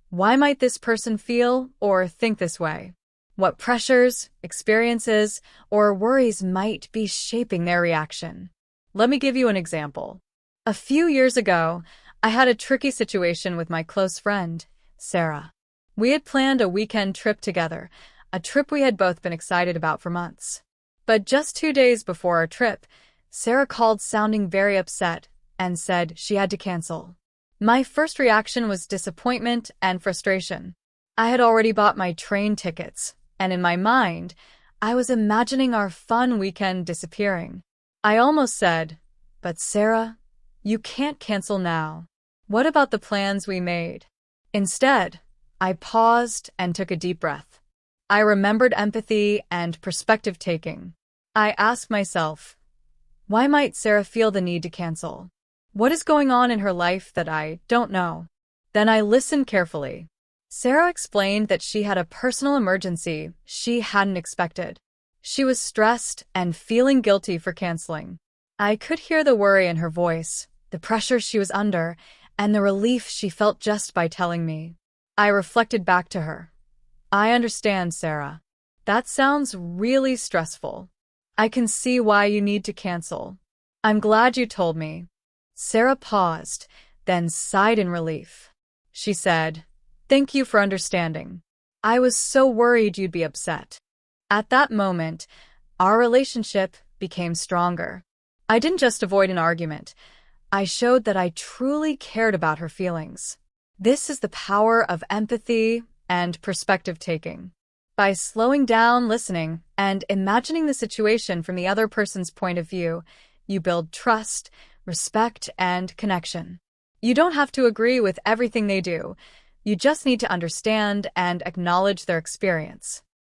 why might this person feel or think this way? What pressures, experiences, or worries might be shaping their reaction? Let me give you an example. A few years ago, I had a tricky situation with my close friend, Sarah. We had planned a weekend trip together, a trip we had both been excited about for months. But just 2 days before our trip, Sarah called sounding very upset and said she had to cancel. My first reaction was disappointment and frustration. I had already bought my train tickets, and in my mind, I was imagining our fun weekend disappearing. I almost said, "But Sarah, you can't cancel now. What about the plans we made?" Instead, I paused and took a deep breath. I remembered empathy and perspective taking. I asked myself, why might Sarah feel the need to cancel? What is going on in her life that I don't know? Then I listened carefully. Sarah explained that she had a personal emergency she hadn't expected. She was stressed and feeling guilty for canceling. I could hear the worry in her voice, the pressure she was under, and the relief she felt just by telling me. I reflected back to her. I understand, Sarah. That sounds really stressful. I can see why you need to cancel. I'm glad you told me. Sarah paused, then sighed in relief. She said, "Thank you for understanding. I was so worried you'd be upset." At that moment, our relationship became stronger. I didn't just avoid an argument. I showed that I truly cared about her feelings. This is the power of empathy and perspective taking. By slowing down, listening, and imagining the situation from the other person's point of view, you build trust, respect, and connection. You don't have to agree with everything they do. You just need to understand and acknowledge their experience.